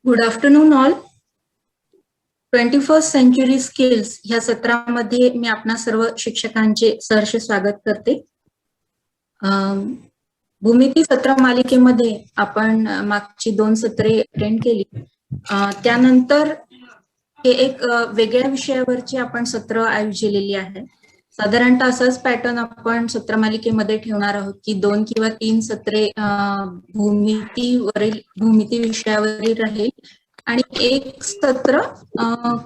Good afternoon all. 21st century skills ह्या सत्रामध्ये मी आपणा सर्व शिक्षकांचे सहर्ष स्वागत करते. भूमिती सत्र मालिकेमध्ये आपण मागची 2 सत्रे अटेंड केली. त्यानंतर हे एक वेगळ्या विषयावरची आपण सत्र आयोजलेली आहे. साधारणतः असाच पॅटर्न आपण सत्र मालिकेमध्ये ठेवणार आहोत की 2 किंवा 3 सत्रे भूमिती विषयावरील राहील आणि एक सत्र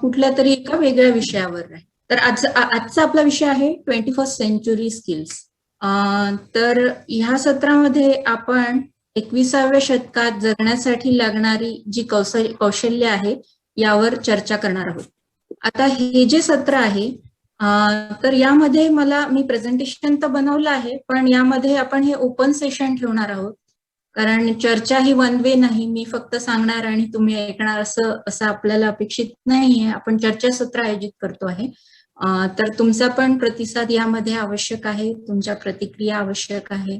कुठल्या तरी एका वेगळ्या विषयावर राहील. तर आजचा आपला विषय आहे 21st सेंचुरी स्किल्स. तर ह्या सत्रामध्ये आपण 21व्या शतकात जगण्यासाठी लागणारी जी कौशल्य आहे यावर चर्चा करणार आहोत. आता हे जे सत्र आहे तर यामध्ये मी प्रेझेंटेशन तर बनवलं आहे, पण यामध्ये आपण हे ओपन सेशन ठेवणार आहोत. कारण चर्चा ही वन वे नाही, मी फक्त सांगणार आणि तुम्ही ऐकणार असं आपल्याला अपेक्षित नाहीये. आपण चर्चासत्र आयोजित करतो आहे. तर तुमचा पण प्रतिसाद यामध्ये आवश्यक आहे, तुमच्या प्रतिक्रिया आवश्यक आहे.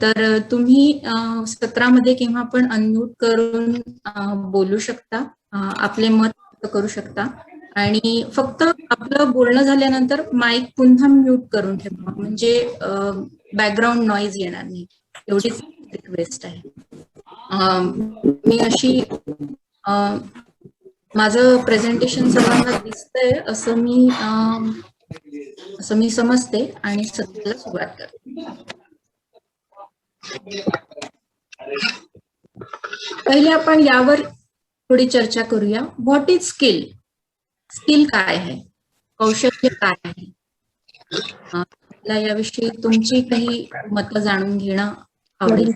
तर तुम्ही सत्रामध्ये केव्हा पण अनम्यूट करून बोलू शकता, आपले मत व्यक्त करू शकता आणि फक्त आपलं बोलणं झाल्यानंतर माईक पुन्हा म्यूट करून ठेवा, म्हणजे बॅकग्राऊंड नॉईज येणार नाही, एवढीच रिक्वेस्ट आहे. मी अशी माझं प्रेझेंटेशन सर्वांना दिसतंय असं मी समजते आणि सत्राला सुरुवात करते. पहिले आपण यावर थोडी चर्चा करूया. What is skill? स्किल काय आहे, कौशल्य काय आहे? मला याविषयी तुमची काही मतं जाणून घेणं आवडेल.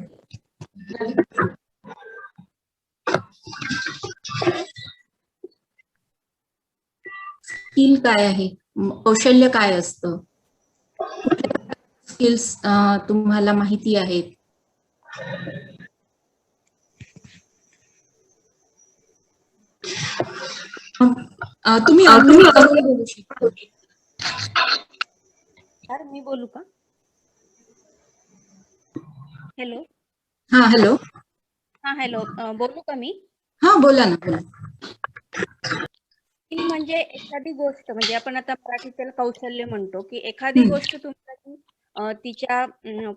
स्किल काय आहे, कौशल्य काय असतं, स्किल्स तुम्हाला माहिती आहेत? तुम्ही बोलू शकता. सर मी बोलू का? हॅलो. हा हॅलो. हा हॅलो, बोलू का मी? हा बोला ना, बोला. स्किल म्हणजे एखादी गोष्ट, म्हणजे आपण आता मराठीत त्याला कौशल्य म्हणतो, की एखादी गोष्ट तुमच्या तिच्या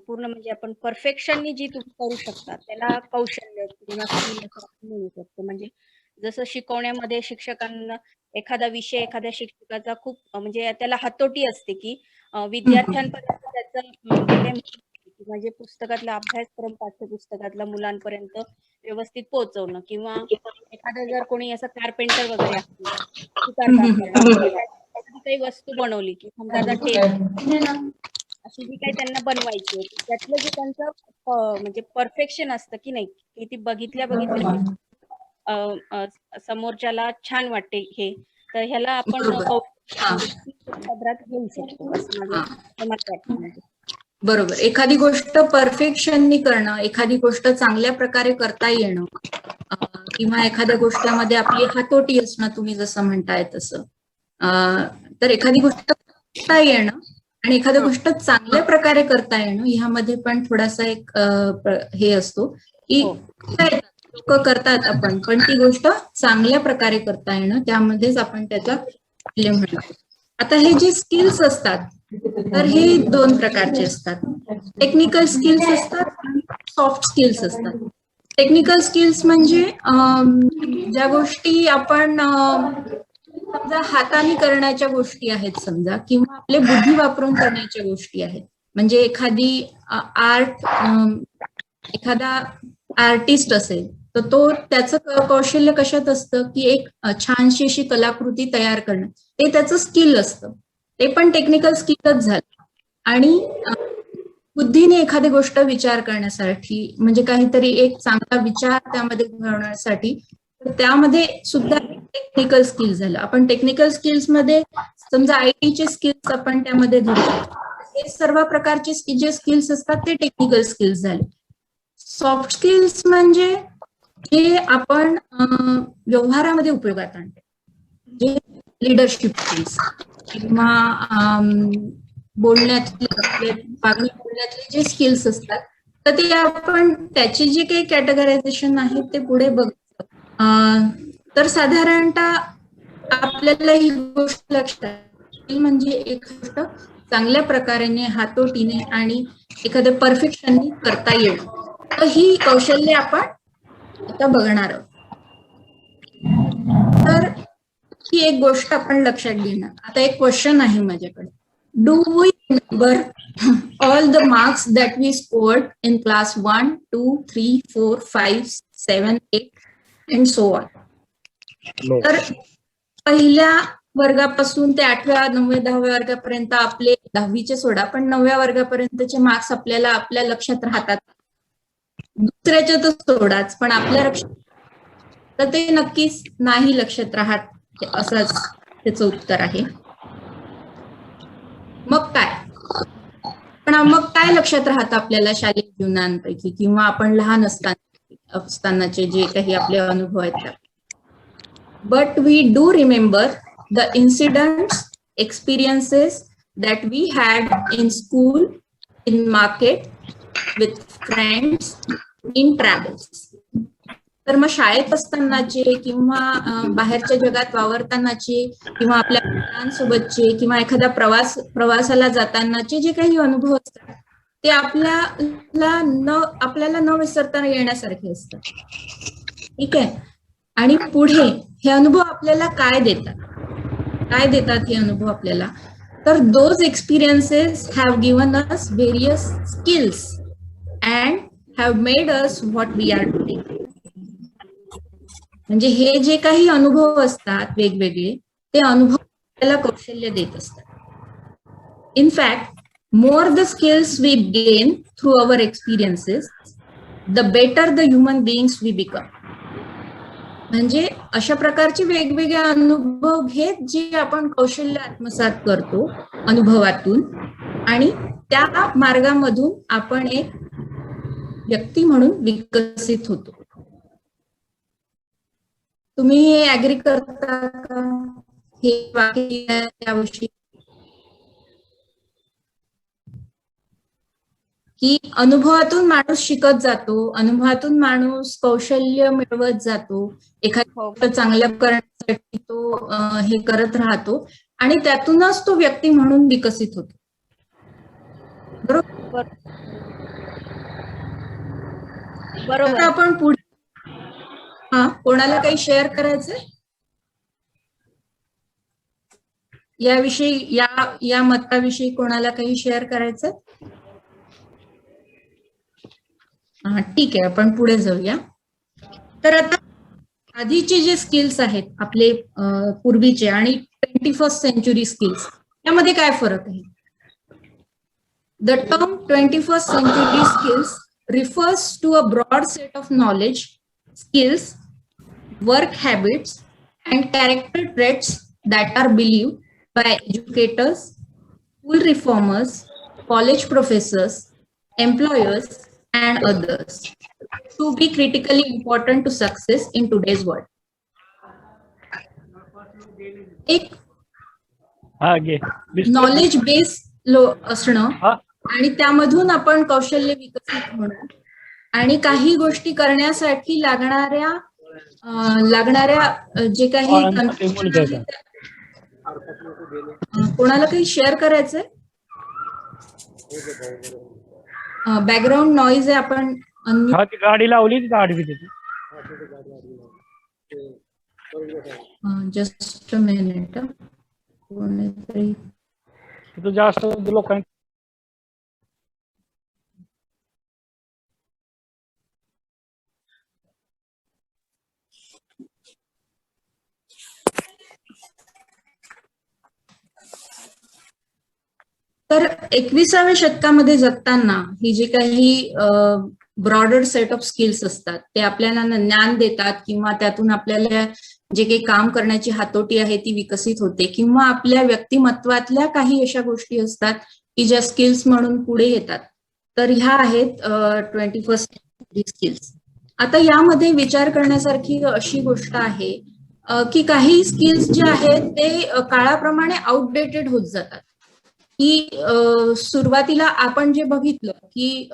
पूर्ण म्हणजे आपण परफेक्शननी जी तुम्ही करू शकता त्याला कौशल्य किंवा स्किल असं म्हणू शकतो. म्हणजे जसं शिकवण्यामध्ये शिक्षकांना एखादा विषय एखाद्या शिक्षकाचा खूप म्हणजे त्याला हातोटी असते की विद्यार्थ्यांपर्यंत त्याचं म्हणजे पुस्तकातला अभ्यासक्रम पाठ्यपुस्तकातला मुलांपर्यंत व्यवस्थित पोहोचवणं, किंवा एखादा जर कोणी असं कारपेंटर वगैरे असेल, काही वस्तू बनवली की समजा आता टेबल अशी जी काही त्यांना बनवायची होती, त्यातलं जे त्यांचं म्हणजे परफेक्शन असतं की नाही, की ती बघितल्या समोरच्याला छान वाटते, हे तर ह्याला आपण पदरात घेऊ शकतो असं माझं मत वाटतं. बरोबर. एखादी गोष्ट परफेक्शननी करणं, एखादी गोष्ट चांगल्या प्रकारे करता येणं, किंवा एखाद्या गोष्टीमध्ये आपली हातोटी असणं, तुम्ही जसं म्हणताय तसं. तर एखादी गोष्ट करता येणं आणि एखादी गोष्ट चांगल्या प्रकारे करता येणं ह्यामध्ये पण थोडासा एक हे असतो की लोक करतात आपण, पण ती गोष्ट चांगल्या प्रकारे करता येणं, त्यामध्येच आपण त्याचा म्हणतो. आता हे जे स्किल्स असतात तर हे 2 प्रकारचे असतात. टेक्निकल स्किल्स असतात आणि सॉफ्ट स्किल्स असतात. टेक्निकल स्किल्स म्हणजे ज्या गोष्टी आपण समजा हाताने करण्याच्या गोष्टी आहेत समजा, किंवा आपले बुद्धी वापरून करण्याच्या गोष्टी आहेत. म्हणजे एखादा आर्टिस्ट असेल तर तो त्याचं कौशल्य कशात असतं की एक छानशी अशी कलाकृती तयार करणं, ते त्याचं स्किल असतं. ते पण टेक्निकल स्किलच झालं. आणि बुद्धीने एखादी गोष्ट विचार करण्यासाठी, म्हणजे काहीतरी एक चांगला विचार त्यामध्ये घडवण्यासाठी, त्यामध्ये सुद्धा टेक्निकल स्किल झालं. आपण टेक्निकल स्किल्स मध्ये समजा आयटीचे स्किल्स आपण त्यामध्ये धरू शकतो. हे सर्व प्रकारचे जे स्किल्स असतात ते टेक्निकल स्किल्स झाले. सॉफ्ट स्किल्स म्हणजे जे आपण व्यवहारामध्ये उपयोगात आणतो, जे लिडरशिप स्किल्स किंवा बोलण्यातले जे स्किल्स असतात, तर ते आपण त्याची जे काही कॅटेगरायझेशन आहे ते पुढे बघतो. तर साधारणतः आपल्याला ही गोष्ट लक्षात म्हणजे एक गोष्ट चांगल्या प्रकारे हातोटीने आणि एखाद्या परफेक्शननी करता येणं. तर ही कौशल्य आपण आता बघणार आहोत. तर ही एक गोष्ट आपण लक्षात घेणार. आता एक क्वेश्चन आहे माझ्याकडे. Do we remember all the marks that we scored in class 1, 2, 3, 4, 5, 7, 8 and so on? No. तर पहिल्या वर्गापासून ते 8व्या 9व्या 10व्या वर्गापर्यंत आपले 10वीचे सोडा पण 9व्या वर्गापर्यंतचे मार्क्स आपल्याला आपल्या लक्षात राहतात. दुसऱ्याच्या तर सोडाच पण आपल्या लक्षात तर ते नक्कीच नाही लक्षात राहत असंच त्याचं उत्तर आहे. मग काय पण मग काय लक्षात राहतं आपल्याला शालेय जीवनांपैकी किंवा आपण लहान असतानाचे जे काही आपले अनुभव आहेत. But we do remember the incidents, experiences that we had in school, in market, with friends, in travels. तर मग शाळेत असतानाचे किंवा बाहेरच्या जगात वावरतानाचे किंवा आपल्या मित्रांसोबतचे किंवा एखाद्या प्रवासाला जातानाचे जे काही अनुभव असतात ते आपल्याला न विसरता येण्यासारखे असतात. ठीक आहे. आणि पुढे हे अनुभव आपल्याला काय देतात हे अनुभव आपल्याला तर those experiences have given us various skills and have made us what we are today. म्हणजे हे जे काही अनुभव असतात वेगवेगळे ते अनुभव आपल्याला कौशल्य देत असतात. In fact more the skills we gain through our experiences the better the human beings we become. म्हणजे अशा प्रकारचे वेगवेगळे अनुभव घेत जे आपण कौशल्य आत्मसात करतो अनुभवातून आणि त्या मार्गामधून आपण एक व्यक्ती म्हणून विकसित होतो. तुम्ही हे ऍग्री करता का हे वाक्य त्याविषयी की अनुभवातून माणूस शिकत जातो, अनुभवातून माणूस कौशल्य मिळवत जातो, एखाद्या चांगल्या करण्यासाठी तो हे करत राहतो आणि त्यातूनच तो व्यक्ती म्हणून विकसित होतो. बरोबर. बरोबर. आपण पुढे कोणाला काही शेअर करायचंय याविषयी या मताविषयी कोणाला काही शेअर करायचंय? ठीक आहे आपण पुढे जाऊया. तर आता आधीचे जे स्किल्स आहेत आपले पूर्वीचे आणि 21st सेंचुरी स्किल्स यामध्ये काय फरक आहे? The term 21st century skills refers to a broad set of knowledge, skills, work habits, and character traits that are believed by educators, school reformers, college professors, employers, and others to be critically important to success in today's world. एक knowledge base असणं आणि त्यामधून आपण कौशल्य विकसित होणं आणि काही गोष्टी करण्यासाठी लागणाऱ्या जे काही कोणाला काही शेअर करायचंय? बॅकग्राऊंड नॉईज आहे. आपण गाडी लावली गाडी जस्ट अ मिनिट. कोणीतरी जास्त लोकांनी तर 21व्या शतकामध्ये जगताना ही जी काही ब्रॉडर सेट ऑफ स्किल्स असतात ते आपल्याला ज्ञान देतात किंवा त्यातून आपल्याला जे काही काम करण्याची हातोटी आहे ती विकसित होते किंवा आपल्या व्यक्तिमत्वातल्या काही अशा गोष्टी असतात की ज्या स्किल्स म्हणून पुढे येतात. तर ह्या आहेत 21st सेंचुरी स्किल्स. आता यामध्ये विचार करण्यासारखी अशी गोष्ट आहे की काही स्किल्स जे आहेत ते काळाप्रमाणे आउटडेटेड होत जातात. की सुरुवातीला आपण जे बघितलं की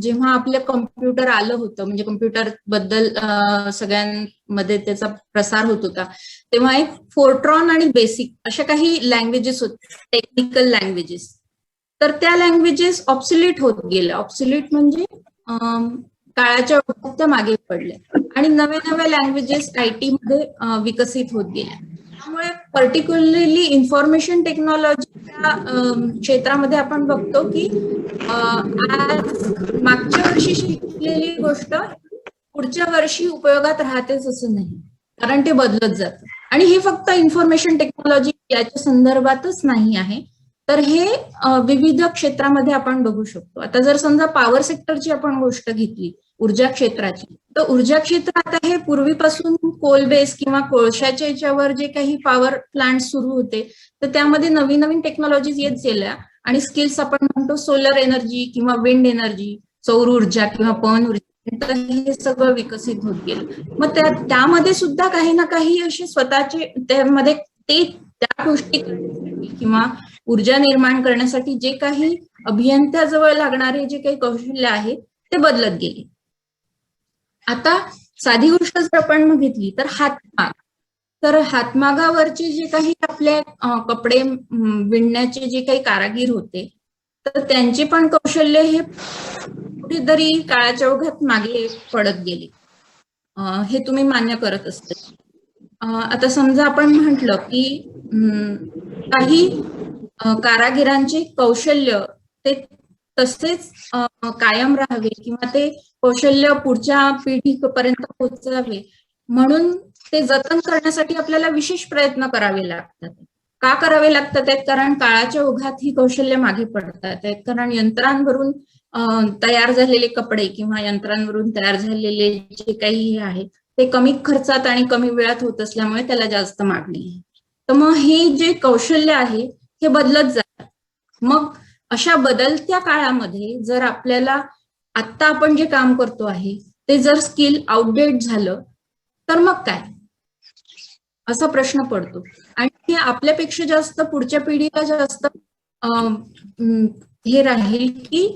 जेव्हा आपलं कम्प्युटर आलं होतं, म्हणजे कम्प्युटर बद्दल सगळ्यांमध्ये त्याचा प्रसार होत होता, तेव्हा एक फोर्ट्रॉन आणि बेसिक अशा काही लँग्वेजेस होते, टेक्निकल लँग्वेजेस. तर त्या लँग्वेजेस ऑब्सोलीट होत गेल्या. ऑब्सोलीट म्हणजे काळाच्या ओघात त्या मागे पडल्या आणि नव्या नव्या लँग्वेजेस IT मध्ये विकसित होत गेल्या. त्यामुळे पर्टिक्युलरली इन्फॉर्मेशन टेक्नॉलॉजीच्या क्षेत्रामध्ये आपण बघतो की आज मागच्या वर्षी शिकलेली गोष्ट पुढच्या वर्षी उपयोगात राहतेच असं नाही, कारण ते बदलत जातं. आणि हे फक्त इन्फॉर्मेशन टेक्नॉलॉजी याच्या संदर्भातच नाही आहे, तर हे विविध क्षेत्रामध्ये आपण बघू शकतो. आता जर समजा पॉवर सेक्टरची आपण गोष्ट घेतली, ऊर्जा क्षेत्राची, तर ऊर्जा क्षेत्रात आहे पूर्वीपासून कोल बेस किंवा कोळशाच्या याच्यावर जे काही पॉवर प्लांट सुरू होते, तर त्यामध्ये नवीन नवीन टेक्नॉलॉजीज येत गेल्या आणि स्किल्स आपण म्हणतो सोलर एनर्जी किंवा विंड एनर्जी, सौर ऊर्जा किंवा पवन ऊर्जा, तर हे सगळं विकसित होत गेलं. मग त्यामध्ये सुद्धा काही ना काही असे स्वतःचे त्यामध्ये त्या गोष्टी किंवा ऊर्जा निर्माण करण्यासाठी जे काही अभियंत्याजवळ लागणारे जे काही कौशल्य आहे ते बदलत गेले. आता साधी गोष्ट जर आपण घेतली तर हातमाग. तर हातमागावरचे जे काही आपले कपडे विणण्याचे जे काही कारागीर होते, तर त्यांचे पण कौशल्य हे कुठेतरी काळाच्या ओघात मागे पडत गेले. हे तुम्ही मान्य करत असते. आता समजा आपण म्हटलं की काही कारागिरांचे कौशल्य ते तसेच कायम राहावे किंवा ते कौशल्य पुढच्या पिढीपर्यंत पोहोचावे म्हणून ते जतन करण्यासाठी आपल्याला विशेष प्रयत्न करावे लागतात. का करावे लागतात? कारण काळाच्या ओघात ही कौशल्य मागे पडतात. कारण यंत्रांवरून तयार झालेले कपडे किंवा यंत्रांवरून तयार झालेले जे काही हे आहे ते कमी खर्चात आणि कमी वेळात होत असल्यामुळे त्याला जास्त मागणी आहे. तर मग हे जे कौशल्य आहे हे बदलत जातात. मग अशा बदलत्या काळामध्ये जर आपल्याला आत्ता आपण जे काम करतो आहे ते जर स्किल आउटडेट झालं तर मग काय, असा प्रश्न पडतो. आणि आपल्यापेक्षा जास्त पुढच्या पिढीला जास्त हे राहील की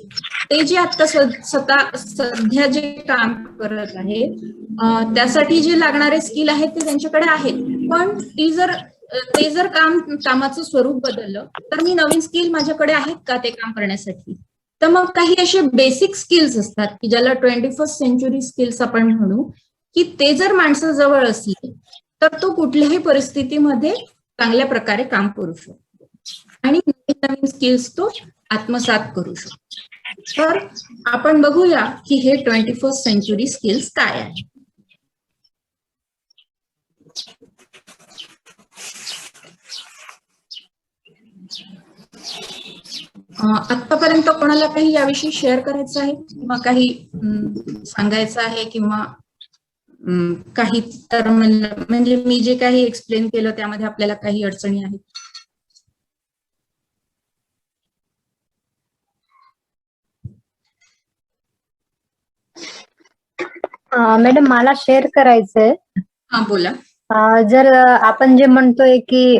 ते जे आता सध्या जे काम करत आहे त्यासाठी जे लागणारे स्किल आहेत ते त्यांच्याकडे आहेत, पण ते जर कामाचं स्वरूप बदललं तर मी नवीन स्किल माझ्याकडे आहेत का ते काम करण्यासाठी? तर मग काही असे बेसिक स्किल्स असतात की ज्याला 21st सेंचुरी स्किल्स आपण म्हणू, की ते जर माणसाजवळ असले तर तो कुठल्याही परिस्थितीमध्ये चांगल्या प्रकारे काम करू शकतो आणि नवीन नवीन स्किल्स तो आत्मसात करू शकतो. तर आपण बघूया की हे 21st सेंचुरी स्किल्स काय आहे. आतापर्यंत कोणाला काही याविषयी शेअर करायचं आहे किंवा काही सांगायचं आहे किंवा काही तर म्हणजे मी जे काही एक्सप्लेन केलं त्यामध्ये आपल्याला काही अडचणी आहेत? मॅडम मला शेअर करायचंय. हा बोला. जर आपण जे म्हणतोय की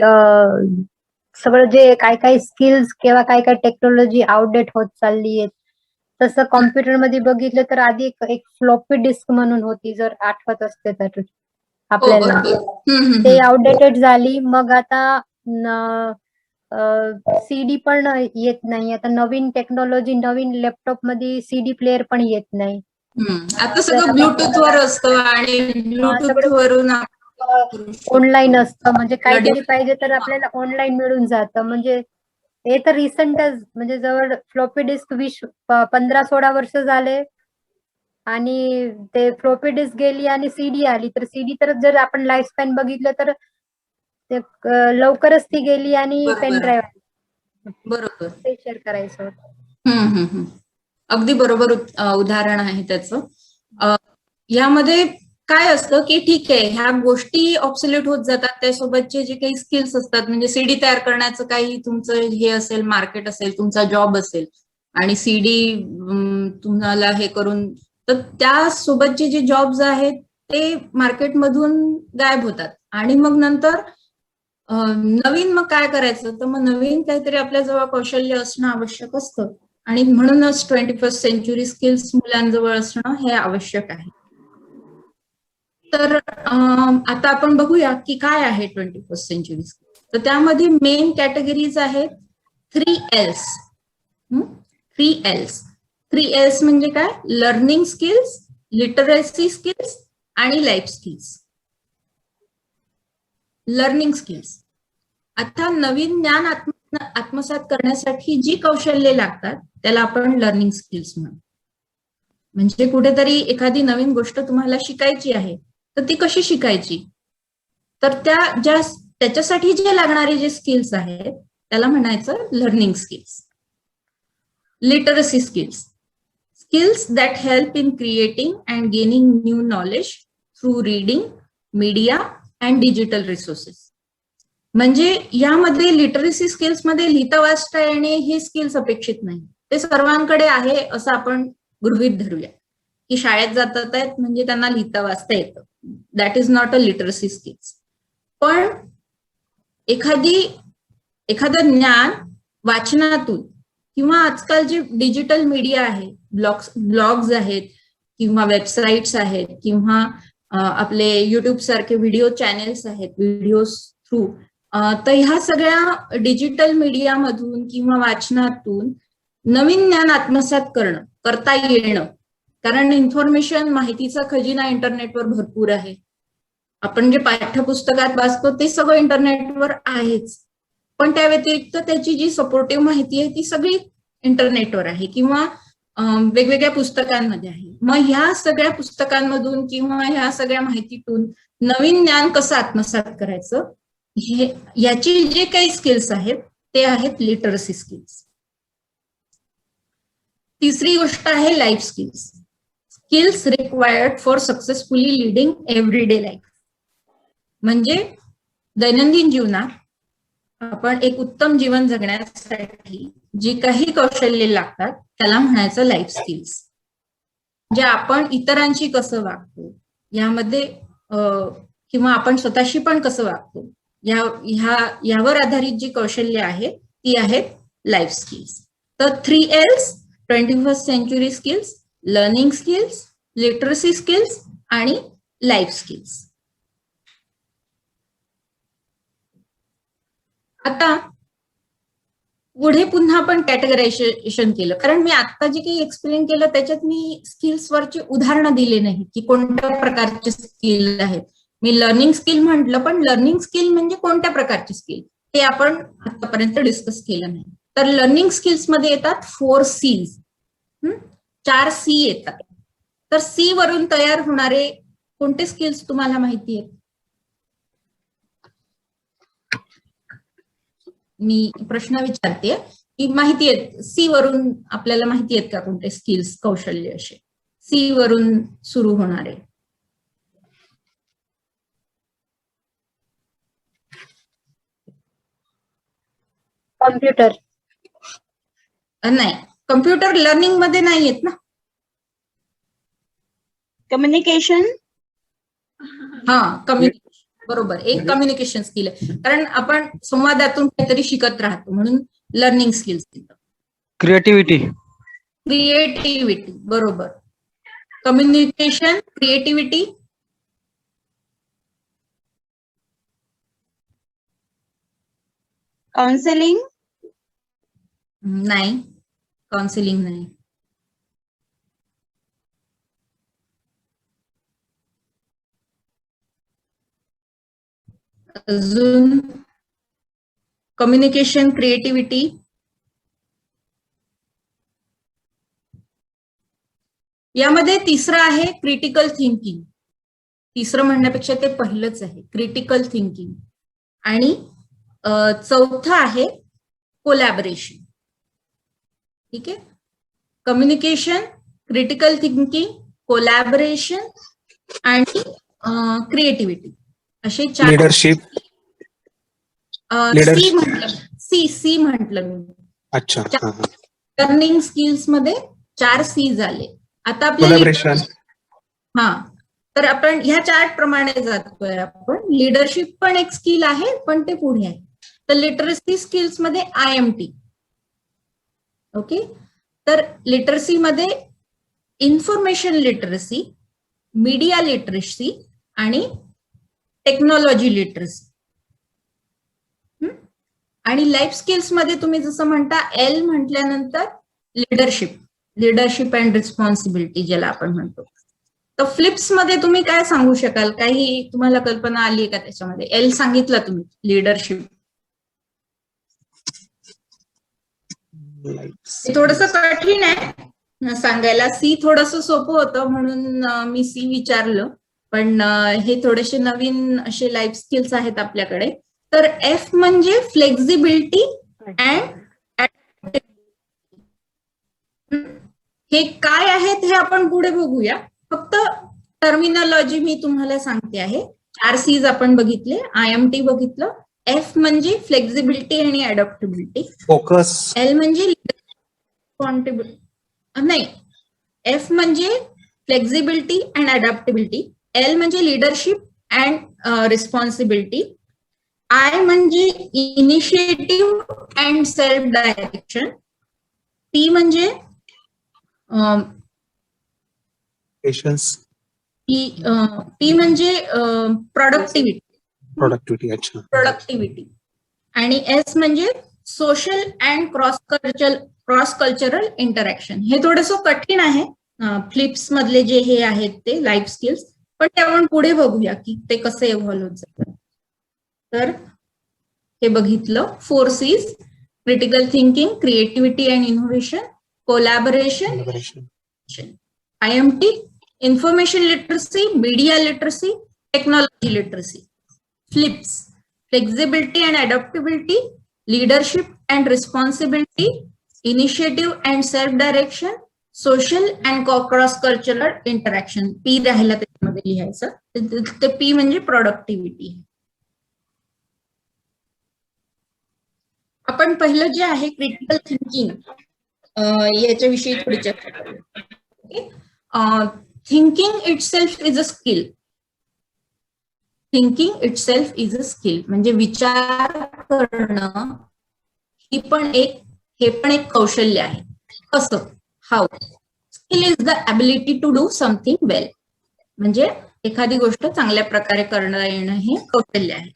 सगळं जे काय काय स्किल्स किंवा काय काय टेक्नॉलॉजी आउटडेट होत चालली आहे, तसं कॉम्प्युटर मध्ये बघितलं तर आधी एक फ्लॉपी डिस्क म्हणून होती, जर आठवत असते तर आपल्याला, ते आउटडेटेड झाली. मग आता CD पण येत नाही. आता नवीन टेक्नॉलॉजी, नवीन लॅपटॉप मध्ये CD प्लेअर पण येत नाही. आता सगळं ब्लूटूथ वर असतं आणि ब्लूटूथ वरून ऑनलाईन असतं, म्हणजे काहीतरी पाहिजे तर आपल्याला ऑनलाईन मिळून जातं. म्हणजे हे तर रिसेंटच, म्हणजे जवळ फ्लॉपी डिस्क 15-16 वर्ष झाले आणि ते फ्लॉपी डिस्क गेली आणि CD आली. तर CD तर जर आपण लाईफ स्पॅन बघितलं तर ते लवकरच ती गेली आणि पेन ड्राईव्ह आली. बरोबर, ते शेअर करायचं होतं. अगदी बरोबर उदाहरण आहे त्याचं. यामध्ये काय असतं की ठीक आहे, ह्या गोष्टी ऑब्सोल्यूट होत जातात, त्यासोबतचे जे काही स्किल्स असतात, म्हणजे CD तयार करण्याचं काही तुमचं हे असेल, मार्केट असेल, तुमचा जॉब असेल आणि CD तुम्हाला हे करून, तर त्यासोबतचे जे जॉब्स आहेत ते मार्केटमधून गायब होतात आणि मग नंतर नवीन मग काय करायचं, तर मग नवीन काहीतरी आपल्याजवळ कौशल्य असणं आवश्यक असतं आणि म्हणूनच 21st सेंचुरी स्किल्स मुलांजवळ असणं हे आवश्यक आहे. तर आता आपण बघूया की काय आहे 21st सेंचुरी स्किल्स. तर त्यामध्ये मेन कॅटेगरीज आहेत 3Ls. 3Ls. 3Ls म्हणजे काय? लर्निंग स्किल्स, लिटरसी स्किल्स आणि लाईफ स्किल्स. Learning skills. आता नवीन ज्ञान आत्मसात करण्यासाठी जी कौशल्ये लागतात त्याला आपण लर्निंग स्किल्स म्हणतो. म्हणजे कुठेतरी एखादी नवीन गोष्ट तुम्हाला शिकायची आहे तर ती कशी शिकायची, तर त्याच्यासाठी जे लागणारे जे स्किल्स आहेत त्याला म्हणायचं learning skills. Literacy skills. Skills that help in creating and gaining new knowledge through reading, media and digital resources. म्हणजे यामध्ये लिटरसी स्किल्स मध्ये लिहिता वाचता येणे हे स्किल्स अपेक्षित नाही, ते सर्वांकडे आहे असं आपण गृहीत धरूया की शाळेत जातात आहेत म्हणजे त्यांना लिहिता वाचता येतं. That is not a literacy skills. पण एखादं ज्ञान वाचनातून किंवा आजकाल जे डिजिटल मीडिया आहे, ब्लॉग्स आहेत किंवा वेबसाईट्स आहेत किंवा आपले युट्यूब सारखे व्हिडिओ चॅनेल्स आहेत, व्हिडिओज थ्रू, तर ह्या सगळ्या डिजिटल मीडियामधून किंवा वाचनातून नवीन ज्ञान आत्मसात करता येणं. कारण इन्फॉर्मेशन, माहितीचा खजिना इंटरनेटवर भरपूर आहे. आपण जे पाठ्यपुस्तकात वाचतो ते सगळं इंटरनेटवर आहेच, पण त्या व्यतिरिक्त त्याची जी सपोर्टिव्ह माहिती आहे ती सगळी इंटरनेटवर आहे किंवा वेगवेगळ्या पुस्तकांमध्ये आहे. मग ह्या सगळ्या पुस्तकांमधून किंवा ह्या सगळ्या माहितीतून नवीन ज्ञान कसं आत्मसात करायचं, याची जे काही स्किल्स आहेत ते आहेत लिटरसी स्किल्स. तिसरी गोष्ट आहे life skills. Skills required for successfully leading everyday life. म्हणजे दैनंदिन जीवनात आपण एक उत्तम जीवन जगण्यासाठी जी काही कौशल्ये लागतात त्याला म्हणायचं लाईफ स्किल्स. म्हणजे आपण इतरांशी कसं वागतो यामध्ये किंवा आपण स्वतःशी पण कसं वागतो यावर आधारित जी कौशल्य आहे ती आहेत लाईफ स्किल्स. तर 3Ls 21st century skills, learning skills, literacy skills आणि लाईफ स्किल्स. आता पुढे पुन्हा आपण कॅटेगरायझेशन केलं, कारण मी आता जे काही एक्सप्लेन केलं त्याच्यात मी स्किल्सवरची उदाहरणं दिले नाही की कोणत्या प्रकारचे स्किल आहेत. मी लर्निंग स्किल म्हटलं, पण लर्निंग स्किल म्हणजे कोणत्या प्रकारचे स्किल ते आपण आतापर्यंत डिस्कस केलं नाही. तर लर्निंग स्किल्स मध्ये येतात 4 Cs. 4 C येतात. तर C वरून तयार होणारे कोणते स्किल्स तुम्हाला माहिती आहेत? मी प्रश्न विचारते की माहिती आहेत C वरून आपल्याला माहिती आहेत का कोणते स्किल्स, कौशल्य असे C वरून सुरू होणारे? कम्प्युटर. नाही, कम्प्युटर लर्निंग मध्ये नाही येत ना. कम्युनिकेशन. हा, कम्युनिकेशन. बरोबर, एक कम्युनिकेशन स्किल आहे, कारण आपण संवादातून काहीतरी शिकत राहतो म्हणून लर्निंग स्किल्स. क्रिएटिव्हिटी. क्रिएटिव्हिटी, बरोबर. Communication, creativity. काउन्सिलिंग. नाही, काउन्सिलिंग नाही. अजून कम्युनिकेशन, क्रिएटिव्हिटी. यामध्ये तिसरं आहे क्रिटिकल थिंकिंग. तिसरं म्हणण्यापेक्षा ते पहिलंच आहे, क्रिटिकल थिंकिंग. आणि चौथं आहे कोलॅबोरेशन. ठीक आहे, कम्युनिकेशन, क्रिटिकल थिंकिंग, कोलॅबोरेशन आणि क्रिएटिव्हिटी असे 4. लीडरशिप. सी म्हटलं मी. अच्छा. लर्निंग स्किल्स मध्ये 4 C झाले. आता आपल्याला कोलॅबोरेशन. हा, तर आपण ह्या चार्ट प्रमाणे जातोय आपण. लिडरशिप पण एक स्किल आहे, पण ते पुढे आहे. तर लिटरसी स्किल्स मध्ये IMT. ओके, तर लिटरसी मध्ये इन्फॉर्मेशन लिटरसी, मीडिया लिटरसी आणि टेक्नॉलॉजी लिटरसी. आणि लाईफ स्किल्स मध्ये तुम्ही जसं म्हणता L म्हटल्यानंतर लिडरशिप अँड रिस्पॉन्सिबिलिटी ज्याला आपण म्हणतो. तर फ्लिप्स मध्ये तुम्ही काय सांगू शकाल? काही तुम्हाला कल्पना आली का त्याच्यामध्ये? L सांगितलं तुम्ही, लिडरशिप. थोडस कठीण आहे सांगायला. C थोडस सोपं होतं म्हणून मी C विचारलं, पण हे थोडेसे नवीन असे लाईफ स्किल्स आहेत आपल्याकडे. तर F म्हणजे फ्लेक्झिबिलिटी अँड हे काय आहेत हे आपण पुढे बघूया. फक्त टर्मिनॉलॉजी मी तुम्हाला सांगते आहे. 4 C's आपण बघितले, IMT बघितलं. F म्हणजे फ्लेक्झिबिलिटी आणि अडॅप्टेबिलिटी. फोकस. L म्हणजे नाही, F म्हणजे फ्लेक्झिबिलिटी अँड अडॅप्टेबिलिटी. L म्हणजे लिडरशिप अँड रिस्पॉन्सिबिलिटी. I म्हणजे initiative and self direction. P म्हणजे पेशन्स. P म्हणजे प्रोडक्टिव्हिटी. अच्छा. प्रोडक्टिव्हिटी. आणि S म्हणजे social and cross cultural interaction. हे थोडंसं कठीण आहे फ्लिप्स मधले जे हे आहेत ते लाईफ स्किल्स, पण ते आपण पुढे बघूया की ते कसं इव्हॉल्व्ह होत जातं. तर हे बघितलं 4 C's: critical thinking, creativity and innovation, collaboration, IMT, information literacy, media literacy, technology literacy. Flips: flexibility and adaptability, leadership and responsibility, initiative and self direction, social and cross cultural interaction. P राहिला त्याच्यामध्ये लिहायचं. ते P म्हणजे productivity. आपण पहिलं जे आहे critical thinking, याच्याविषयी थोडी चर्चा करूया. Thinking itself is a skill. Thinking itself is a skill म्हणजे विचार करणं हे पण एक कौशल्य आहे. कसं? How? Skill is the ability to do something well. म्हणजे एखादी गोष्ट चांगल्या प्रकारे करता येणं हे कौशल्य आहे.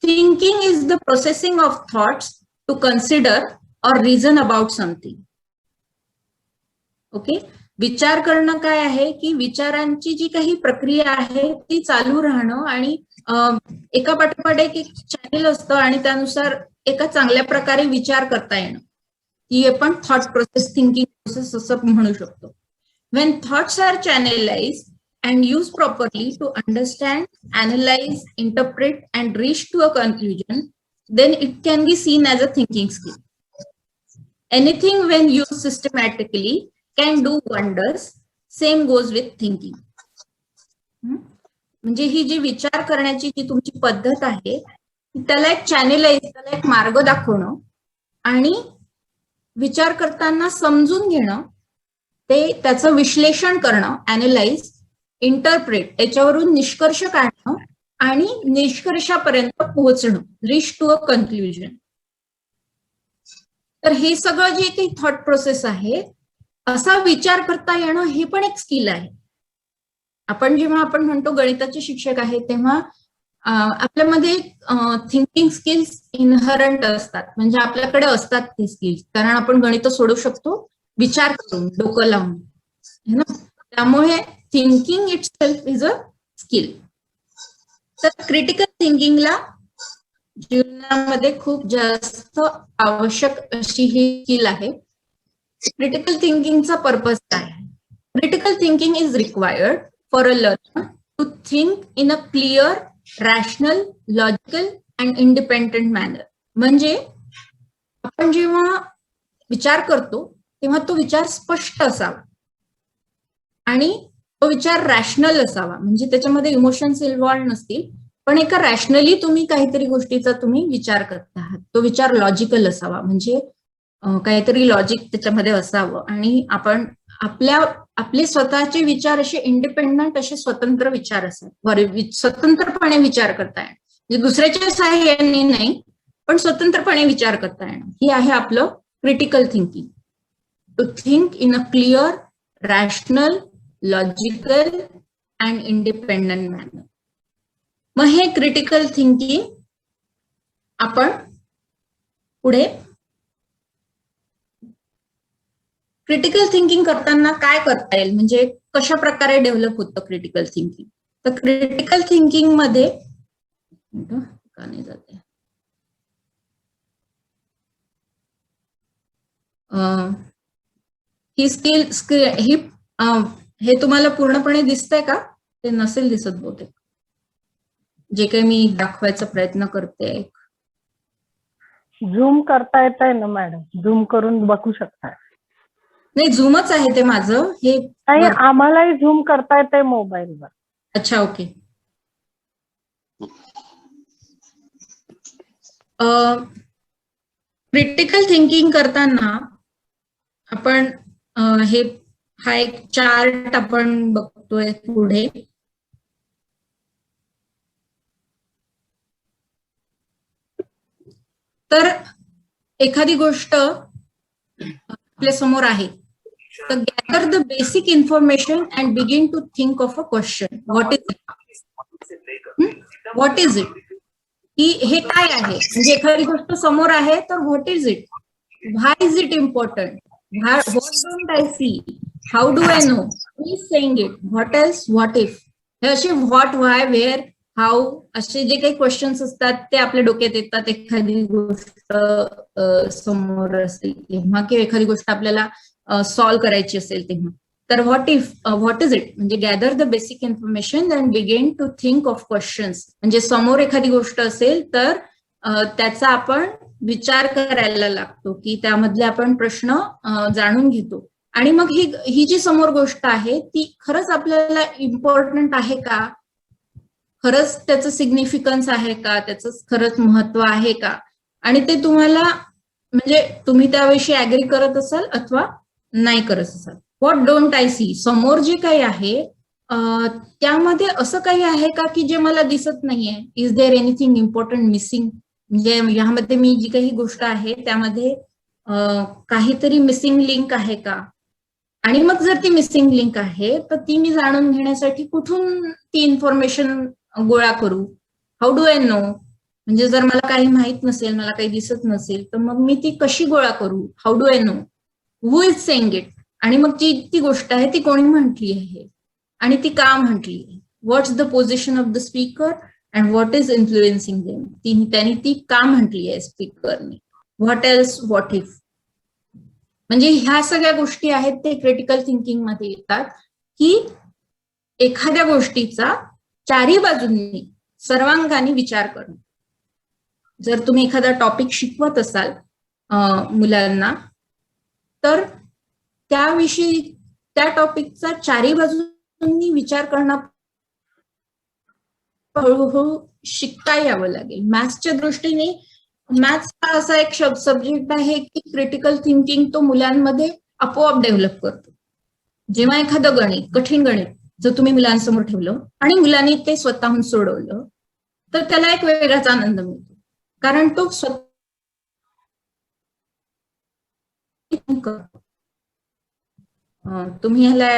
Thinking is the processing of thoughts to consider और रिझन अबाउट समथिंग. ओके, विचार करणं काय आहे की विचारांची जी काही प्रक्रिया आहे ती चालू राहणं आणि एका पाठोपाठ एक चॅनेल असतं आणि त्यानुसार एका चांगल्या प्रकारे विचार करता येणं, ही आपण थॉट प्रोसेस, थिंकिंग प्रोसेस असं म्हणू शकतो. When thoughts are channelize and used properly to understand, analyze, interpret, and reach to a conclusion, then it can be seen as a thinking skill. Anything when used systematically can do wonders. Same goes with thinking. म्हणजे ही जी विचार करण्याची जी तुमची पद्धत आहे त्याला एक channelise, त्याला एक मार्ग दाखवणं आणि विचार करताना समजून घेणं, त्याचं विश्लेषण करणं, अॅनालाइज, इंटरप्रेट, त्याच्यावरून निष्कर्ष काढणं आणि निष्कर्षापर्यंत पोहोचणं, रीच टू अ कन्क्लुजन. तर हे सगळं जे काही थॉट प्रोसेस आहे, असा विचार करता येणं हे पण एक स्किल आहे. आपण जेव्हा आपण म्हणतो गणिताचे शिक्षक आहे तेव्हा आपल्यामध्ये थिंकिंग स्किल्स इनहरंट असतात, म्हणजे आपल्याकडे असतात ते स्किल्स, कारण आपण गणित सोडवू शकतो विचार करून, डोकं लावून, है ना. त्यामुळे thinking itself is a skill. तर क्रिटिकल थिंकिंगला जीवनामध्ये खूप जास्त आवश्यक अशी ही स्किल आहे. क्रिटिकल थिंकिंगचा पर्पज काय आहे? Critical thinking is required for a learner to think in a clear, rational, logical and independent manner. म्हणजे आपण जेव्हा विचार करतो तेव्हा तो विचार स्पष्ट असावा आणि तो विचार रॅशनल असावा, म्हणजे त्याच्यामध्ये इमोशन्स इन्व्हॉल्व नसतील, पण एका रॅशनली तुम्ही काहीतरी गोष्टीचा तुम्ही विचार करत आहात. तो विचार लॉजिकल असावा, म्हणजे काहीतरी लॉजिक त्याच्यामध्ये असावं आणि आपण आपले स्वतःचे विचार असे इंडिपेंडंट, असे स्वतंत्र विचार असतात, स्वतंत्रपणे विचार करता येणं, म्हणजे दुसऱ्याच्या सहाय्याने नाही, पण स्वतंत्रपणे विचार करता येणं, ही आहे आपलं critical thinking. To think in a clear, rational, logical and independent manner. मग हे क्रिटिकल थिंकिंग आपण पुढे क्रिटिकल थिंकिंग करताना काय करता येईल, म्हणजे कशा प्रकारे डेव्हलप होतं क्रिटिकल थिंकिंग. तर क्रिटिकल थिंकिंग मध्ये का नाही जाते, ही स्किल हे तुम्हाला पूर्णपणे दिसतंय का? ते नसेल दिसत बहुतेक, जे काही मी दाखवायचा प्रयत्न करते. झूम करता येतंय ना मॅडम, झूम करून बघू शकता. नाही, झूमच आहे ते माझं हे. नाही, आम्हालाही झूम करता येतंय मोबाईलवर. अच्छा, ओके. क्रिटिकल थिंकिंग करताना आपण हा एक चार्ट आपण बघतोय पुढे. तर एखादी गोष्ट आपल्या समोर आहे, तर gather the basic information and begin to think of a question. What is it? What is it? की हे काय आहे, म्हणजे एखादी गोष्ट समोर आहे तर what is it, why is it important, what don't I see, how do I know, who is saying it, what else, what if. हे असे व्हॉट, व्हाय, वेअर, हाऊ असे जे काही क्वेश्चन्स असतात ते आपल्या डोक्यात येतात एखादी गोष्ट समोर असेल तेव्हा, किंवा एखादी गोष्ट आपल्याला सॉल्व्ह करायची असेल तेव्हा. तर what if, what is it म्हणजे gather the basic information and begin to think of questions. म्हणजे समोर एखादी गोष्ट असेल तर त्याचा आपण विचार करायला लागतो, की त्यामधले आपण प्रश्न जाणून घेतो. आणि मग ही जी समोर गोष्ट आहे ती खरंच आपल्याला इम्पॉर्टंट आहे का, खरंच त्याचं सिग्निफिकन्स आहे का, त्याचं खरंच महत्व आहे का, आणि ते तुम्हाला म्हणजे तुम्ही त्याविषयी ऍग्री करत असाल अथवा नाही करत असाल. व्हॉट डोंट आय सी, समोर जे काही आहे त्यामध्ये असं काही आहे का की जे मला दिसत नाहीये. Is there anything important missing, म्हणजे ह्यामध्ये मी जी काही गोष्ट आहे त्यामध्ये काहीतरी मिसिंग लिंक आहे का. आणि मग जर ती मिसिंग लिंक आहे तर ती मी जाणून घेण्यासाठी कुठून ती इन्फॉर्मेशन गोळा करू. हाऊ डू आय नो, म्हणजे जर मला काही माहित नसेल, मला काही दिसत नसेल, तर मग मी ती कशी गोळा करू. How do I no, who is saying it, आणि मग ती गोष्ट आहे ती कोणी म्हटली आहे आणि ती का म्हटली आहे. What's the position of the speaker and what is influencing them, त्यांनी ती का म्हटली आहे स्पीकरने. व्हॉट एल्स, व्हॉट इफ, म्हणजे ह्या सगळ्या गोष्टी आहेत ते क्रिटिकल थिंकिंग मध्ये येतात, की एखाद्या गोष्टीचा चारही बाजूंनी सर्वांगाने विचार करणं. जर तुम्ही एखादा टॉपिक शिकवत असाल मुलांना, तर त्याविषयी त्या टॉपिकचा चारही बाजूंनी विचार करणं हळूहळू शिकता यावं लागेल. मॅथ्सच्या दृष्टीने मॅथ्स हा असा एक सब्जेक्ट आहे की क्रिटिकल थिंकिंग तो मुलांमध्ये आपोआप डेव्हलप करतो. जेव्हा एखादं गणित, कठीण गणित जर तुम्ही मुलांसमोर ठेवलं आणि मुलांनी ते स्वतःहून सोडवलं तर त्याला एक वेगळाच आनंद मिळतो, कारण तो स्वतः तुम्ही ह्याला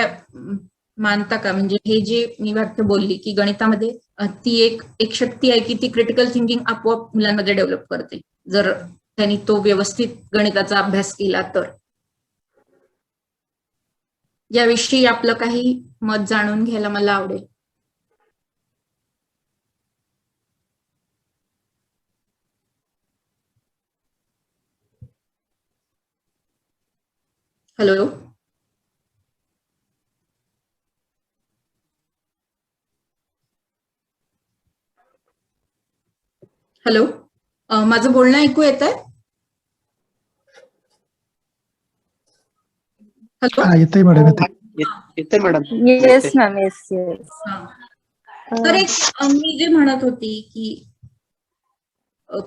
मानता का. म्हणजे हे जे मी वाक्य बोलली की गणितामध्ये ती एक शक्ती आहे की ती क्रिटिकल थिंकिंग आपोआप मुलांमध्ये डेव्हलप करते जर त्यांनी तो व्यवस्थित गणिताचा अभ्यास केला तर. याविषयी आपलं काही मत जाणून घ्यायला मला आवडेल. हॅलो, हॅलो, माझं बोलणं ऐकू येत आहे. हॅलो, येतंय मॅडम, येते madam. Yes ma'am, yes yes. तर एक मी जे म्हणत होती की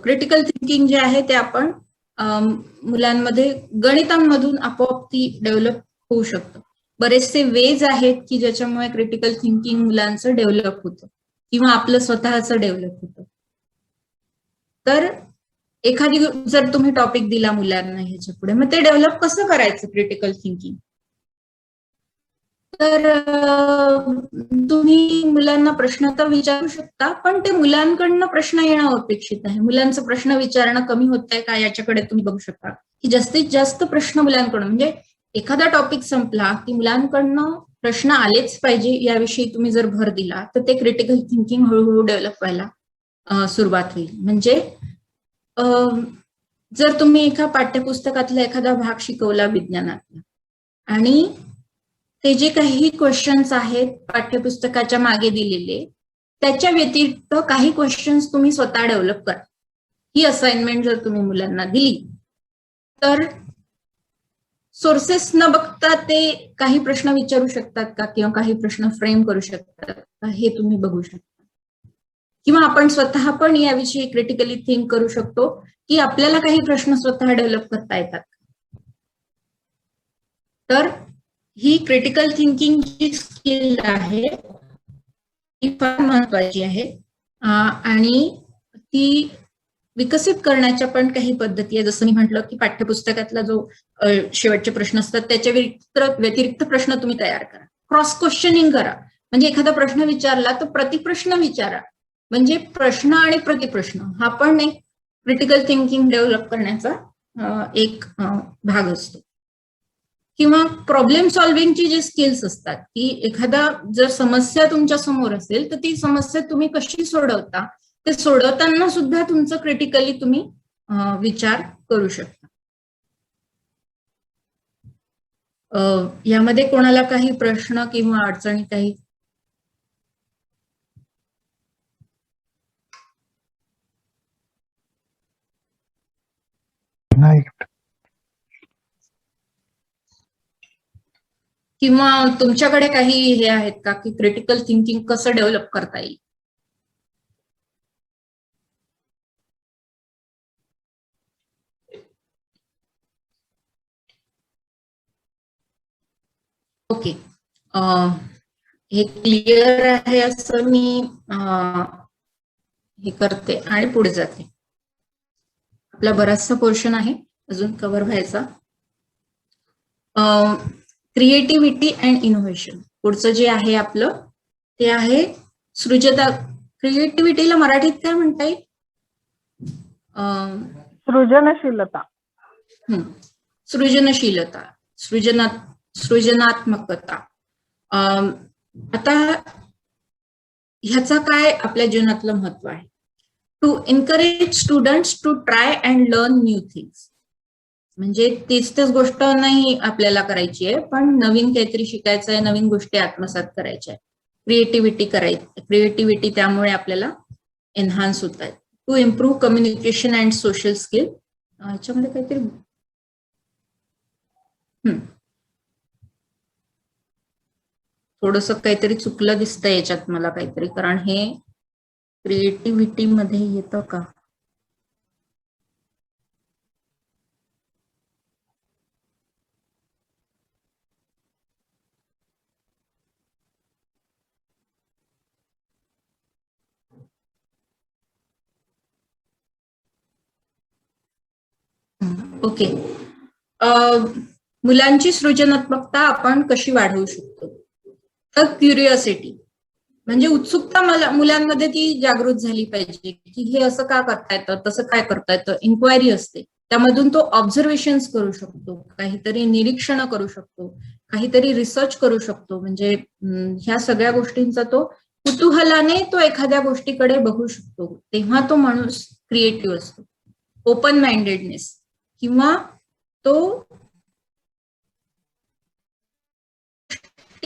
क्रिटिकल थिंकिंग जे आहे ते आपण मुलांमध्ये गणितांमधून आपोआप ती डेव्हलप होऊ शकतं. बरेचसे वेज आहेत की ज्याच्यामुळे क्रिटिकल थिंकिंग मुलांचं डेव्हलप होतं किंवा आपलं स्वतःचं डेव्हलप होतं. तर एखादी जर तुम्ही टॉपिक दिला मुलांना ह्याच्या पुढे, मग ते डेव्हलप कसं करायचं क्रिटिकल थिंकिंग, तर तुम्ही मुलांना प्रश्न तर विचारू शकता, पण ते मुलांकडनं प्रश्न येणं अपेक्षित आहे. मुलांचं प्रश्न विचारणं कमी होत आहे का याच्याकडे तुम्ही बघू शकता की जास्तीत जास्त प्रश्न मुलांकडून, म्हणजे एखादा टॉपिक संपला की मुलांकडनं प्रश्न आलेच पाहिजे याविषयी तुम्ही जर भर दिला तर ते क्रिटिकल थिंकिंग हळूहळू डेव्हलप व्हायला सुरुवात होईल. म्हणजे जर तुम्ही एका पाठ्यपुस्तकातला एखादा भाग शिकवला विज्ञानातला आणि ते जे काही क्वेश्चन्स आहेत पाठ्यपुस्तकाच्या मागे दिलेले, त्याच्या व्यतिरिक्त काही क्वेश्चन्स तुम्ही स्वतः डेव्हलप करा. ही असाइनमेंट जर तुम्ही मुलांना दिली तर सोर्सेस न बघता ते काही प्रश्न विचारू शकतात का किंवा काही प्रश्न फ्रेम करू शकतात का हे तुम्ही बघू शकता. किंवा आपण स्वतः पण याविषयी क्रिटिकली थिंक करू शकतो की आपल्याला काही प्रश्न स्वतः डेव्हलप करता येतात. तर ही क्रिटिकल थिंकिंग जी स्किल आहे ती फार महत्वाची आहे आणि ती विकसित करण्याच्या पण काही पद्धती आहे. जसं मी म्हटलं की पाठ्यपुस्तकातला जो शेवटचे प्रश्न असतात त्याच्या व्यतिरिक्त प्रश्न तुम्ही तयार करा. क्रॉस क्वेश्चनिंग करा, म्हणजे एखादा प्रश्न विचारला तर प्रतिप्रश्न विचारा. म्हणजे प्रश्न आणि प्रतिप्रश्न हा पण एक क्रिटिकल थिंकिंग डेव्हलप करण्याचा एक भाग असतो. किंवा प्रॉब्लेम सॉल्व्हिंगची जी स्किल्स असतात की एखादा जर समस्या तुमच्या समोर असेल तर ती समस्या तुम्ही कशी सोडवता, ते सोडवताना सुद्धा तुमचं क्रिटिकली तुम्ही विचार करू शकता. यामध्ये कोणाला काही प्रश्न किंवा अडचणी काही? नाही. किंवा तुमच्याकडे काही हे आहेत का की क्रिटिकल थिंकिंग कसं डेव्हलप करता येईल? ओके, हे क्लिअर आहे असं मी हे करते आणि पुढे जाते. आपला बराचसा पोर्शन आहे अजून कव्हर व्हायचा. क्रिएटिव्हिटी अँड इनोव्हेशन पुढचं जे आहे आपलं ते आहे सृजता. क्रिएटिव्हिटीला मराठीत काय म्हणता येईल? सृजनशीलता. सृजनशीलता, सृजनात्मकता. आता ह्याचा काय आपल्या जीवनातलं महत्व आहे? To encourage students to try and learn new things. म्हणजे तीच गोष्ट नाही आपल्याला करायची आहे, पण नवीन काहीतरी शिकायचं आहे, नवीन गोष्टी आत्मसात करायच्या आहे, क्रिएटिव्हिटी त्यामुळे आपल्याला एनहान्स होत आहे. To improve communication and social skill. ह्याच्यामध्ये काहीतरी थोडंसं काहीतरी चुकलं दिसतंय याच्यात मला काहीतरी, कारण हे क्रिएटिव्हिटी मध्ये येतं का? ओके, मुलांची सृजनात्मकता आपण कशी वाढवू शकतो? तर क्युरिओसिटी म्हणजे उत्सुकता मुलांमध्ये ती जागृत झाली पाहिजे की हे असं का करता येतं, तसं काय करता येतं. इन्क्वायरी असते, त्यामधून तो ऑब्झर्वेशन्स करू शकतो, काहीतरी निरीक्षण करू शकतो, काहीतरी रिसर्च करू शकतो. म्हणजे ह्या सगळ्या गोष्टींचा तो कुतूहलाने तो एखाद्या गोष्टीकडे बघू शकतो. तेव्हा तो माणूस क्रिएटिव्ह असतो. ओपन माइंडेडनेस किंवा तो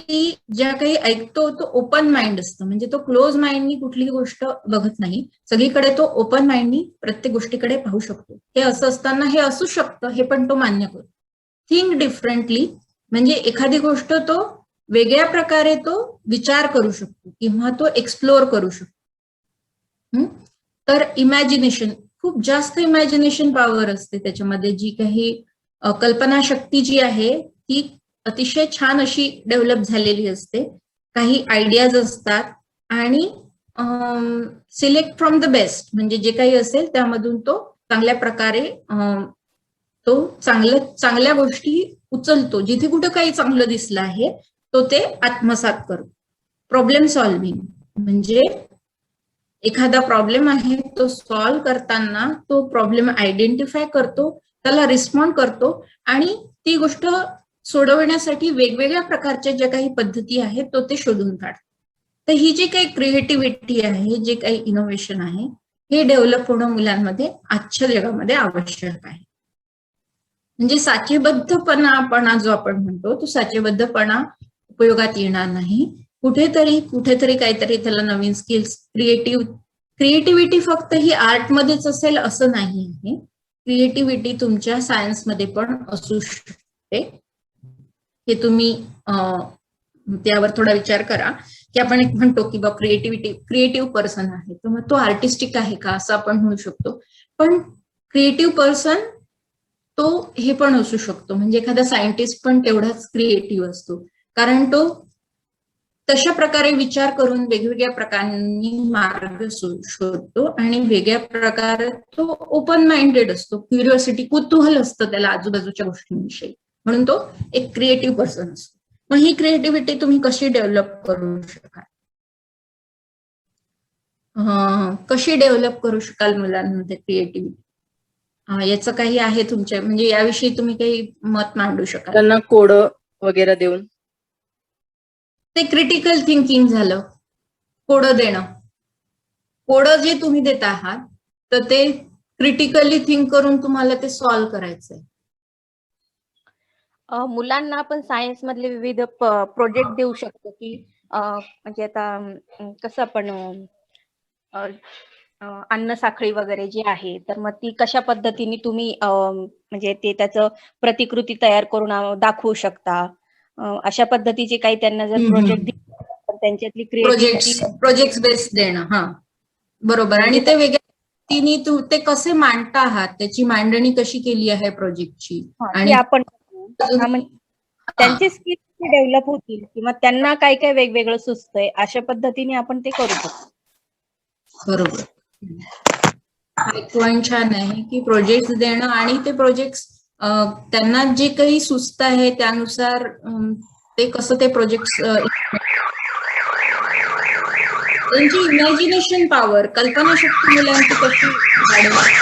ज्या काही ऐकतो तो ओपन माइंड असतं. म्हणजे तो क्लोज माइंडनी कुठलीही गोष्ट बघत नाही, सगळीकडे तो ओपन माइंडनी प्रत्येक गोष्टीकडे पाहू शकतो. हे असं असताना हे असू शकतं हे पण तो मान्य करतो. थिंक डिफरंटली म्हणजे एखादी गोष्ट तो वेगळ्या प्रकारे तो विचार करू शकतो किंवा तो एक्सप्लोअर करू शकतो. तर इमॅजिनेशन, खूप जास्त इमॅजिनेशन पॉवर असते त्याच्यामध्ये. जी काही कल्पनाशक्ती जी आहे ती अतिशय छान अशी डेव्हलप झालेली असते. काही आयडियाज असतात आणि सिलेक्ट फ्रॉम द बेस्ट, म्हणजे जे काही असेल त्यामधून तो चांगल्या प्रकारे तो चांगल्या गोष्टी उचलतो. जिथे कुठं काही चांगलं दिसलं आहे तो ते आत्मसात करतो. प्रॉब्लेम सॉल्व्हिंग म्हणजे एखादा प्रॉब्लेम आहे तो सॉल्व्ह करताना तो प्रॉब्लेम आयडेंटिफाय करतो, त्याला रिस्पॉन्ड करतो आणि ती गोष्ट सोडवण्यासाठी वेगवेगळ्या प्रकारच्या ज्या काही पद्धती आहेत तो ते शोधून काढतो. तर ही जी काही क्रिएटिव्हिटी आहे, जे काही इनोव्हेशन आहे, हे डेव्हलप होणं मुलांमध्ये आजच्या जगामध्ये आवश्यक आहे. म्हणजे साचेबद्धपणा जो आपण म्हणतो तो साचेबद्धपणा उपयोगात येणार नाही. कुठेतरी काहीतरी त्याला नवीन स्किल्स, क्रिएटिव्हिटी फक्त ही आर्टमध्येच असेल असं नाही आहे. क्रिएटिव्हिटी तुमच्या सायन्समध्ये पण असू शकते. हे तुम्ही त्यावर थोडा विचार करा की आपण एक म्हणतो की बा क्रिएटिव्ह पर्सन आहे, तर मग तो आर्टिस्टिक आहे का असं आपण म्हणू शकतो. पण क्रिएटिव्ह पर्सन तो हे पण असू शकतो, म्हणजे एखादा सायंटिस्ट पण तेवढाच क्रिएटिव्ह असतो, कारण तो तशा प्रकारे विचार करून वेगवेगळ्या प्रकारांनी मार्ग शोधतो आणि वेगळ्या प्रकारे तो ओपन माइंडेड असतो. क्युरिओसिटी, कुतूहल असतं त्याला आजूबाजूच्या गोष्टींविषयी, म्हणून तो एक क्रिएटिव्ह पर्सन असतो. मग ही क्रिएटिव्हिटी तुम्ही कशी डेव्हलप करू शकाल? कशी डेव्हलप करू शकाल मुलांमध्ये क्रिएटिव्हिटी? याचं काही आहे तुमच्या, म्हणजे याविषयी तुम्ही काही मत मांडू शकाल? त्यांना कोड वगैरे देऊन. ते क्रिटिकल थिंकिंग झालं. कोड देणं, कोड जे तुम्ही देत आहात तर ते क्रिटिकली थिंक करून तुम्हाला ते सॉल्व्ह करायचंय. मुलांना आपण सायन्स मधले विविध प्रोजेक्ट देऊ शकतो की म्हणजे आता कसं आपण अन्न साखळी वगैरे जी आहे, तर मग ती कशा पद्धतीने तुम्ही म्हणजे ते त्याचं प्रतिकृती तयार करून दाखवू शकता. अशा पद्धतीचे काही त्यांना जर प्रोजेक्ट दिले त्यांच्यातली क्रिएटिव्हिटी प्रोजेक्ट बेस्ड देणं. हा बरोबर. आणि ते वेगळ्या पद्धतीने ते कसे मांडता आहात, त्याची मांडणी कशी केली आहे प्रोजेक्टची, आणि आपण त्यांचे स्किल्स डेव्हलप होतील किंवा त्यांना काय काय वेगवेगळं सुचतंय अशा पद्धतीने आपण ते करू शकतो. बरोबर. हा एक पॉइंट छान आहे की प्रोजेक्ट देणं आणि ते प्रोजेक्ट त्यांना जे काही सुचत आहे त्यानुसार ते कसं ते प्रोजेक्ट, त्यांची इमॅजिनेशन पॉवर, कल्पनाशक्ती मुलांची कशी वाढवावी.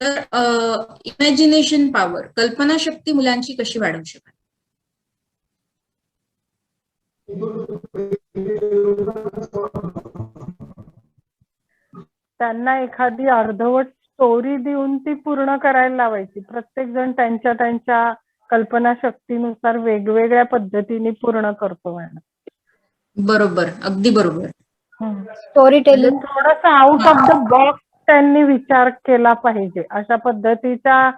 तर इमॅजिनेशन पॉवर, कल्पनाशक्ती मुलांची कशी वाढवू शकाल? त्यांना एखादी अर्धवट स्टोरी देऊन ती पूर्ण करायला लावायची. प्रत्येक जण त्यांच्या त्यांच्या कल्पनाशक्तीनुसार वेगवेगळ्या पद्धतीने पूर्ण करतो मॅडम. बरोबर, अगदी बरोबर. स्टोरी टेलिंग थोडस आउट ऑफ द बॉक्स त्यांनी विचार केला पाहिजे. अशा पद्धतीच्या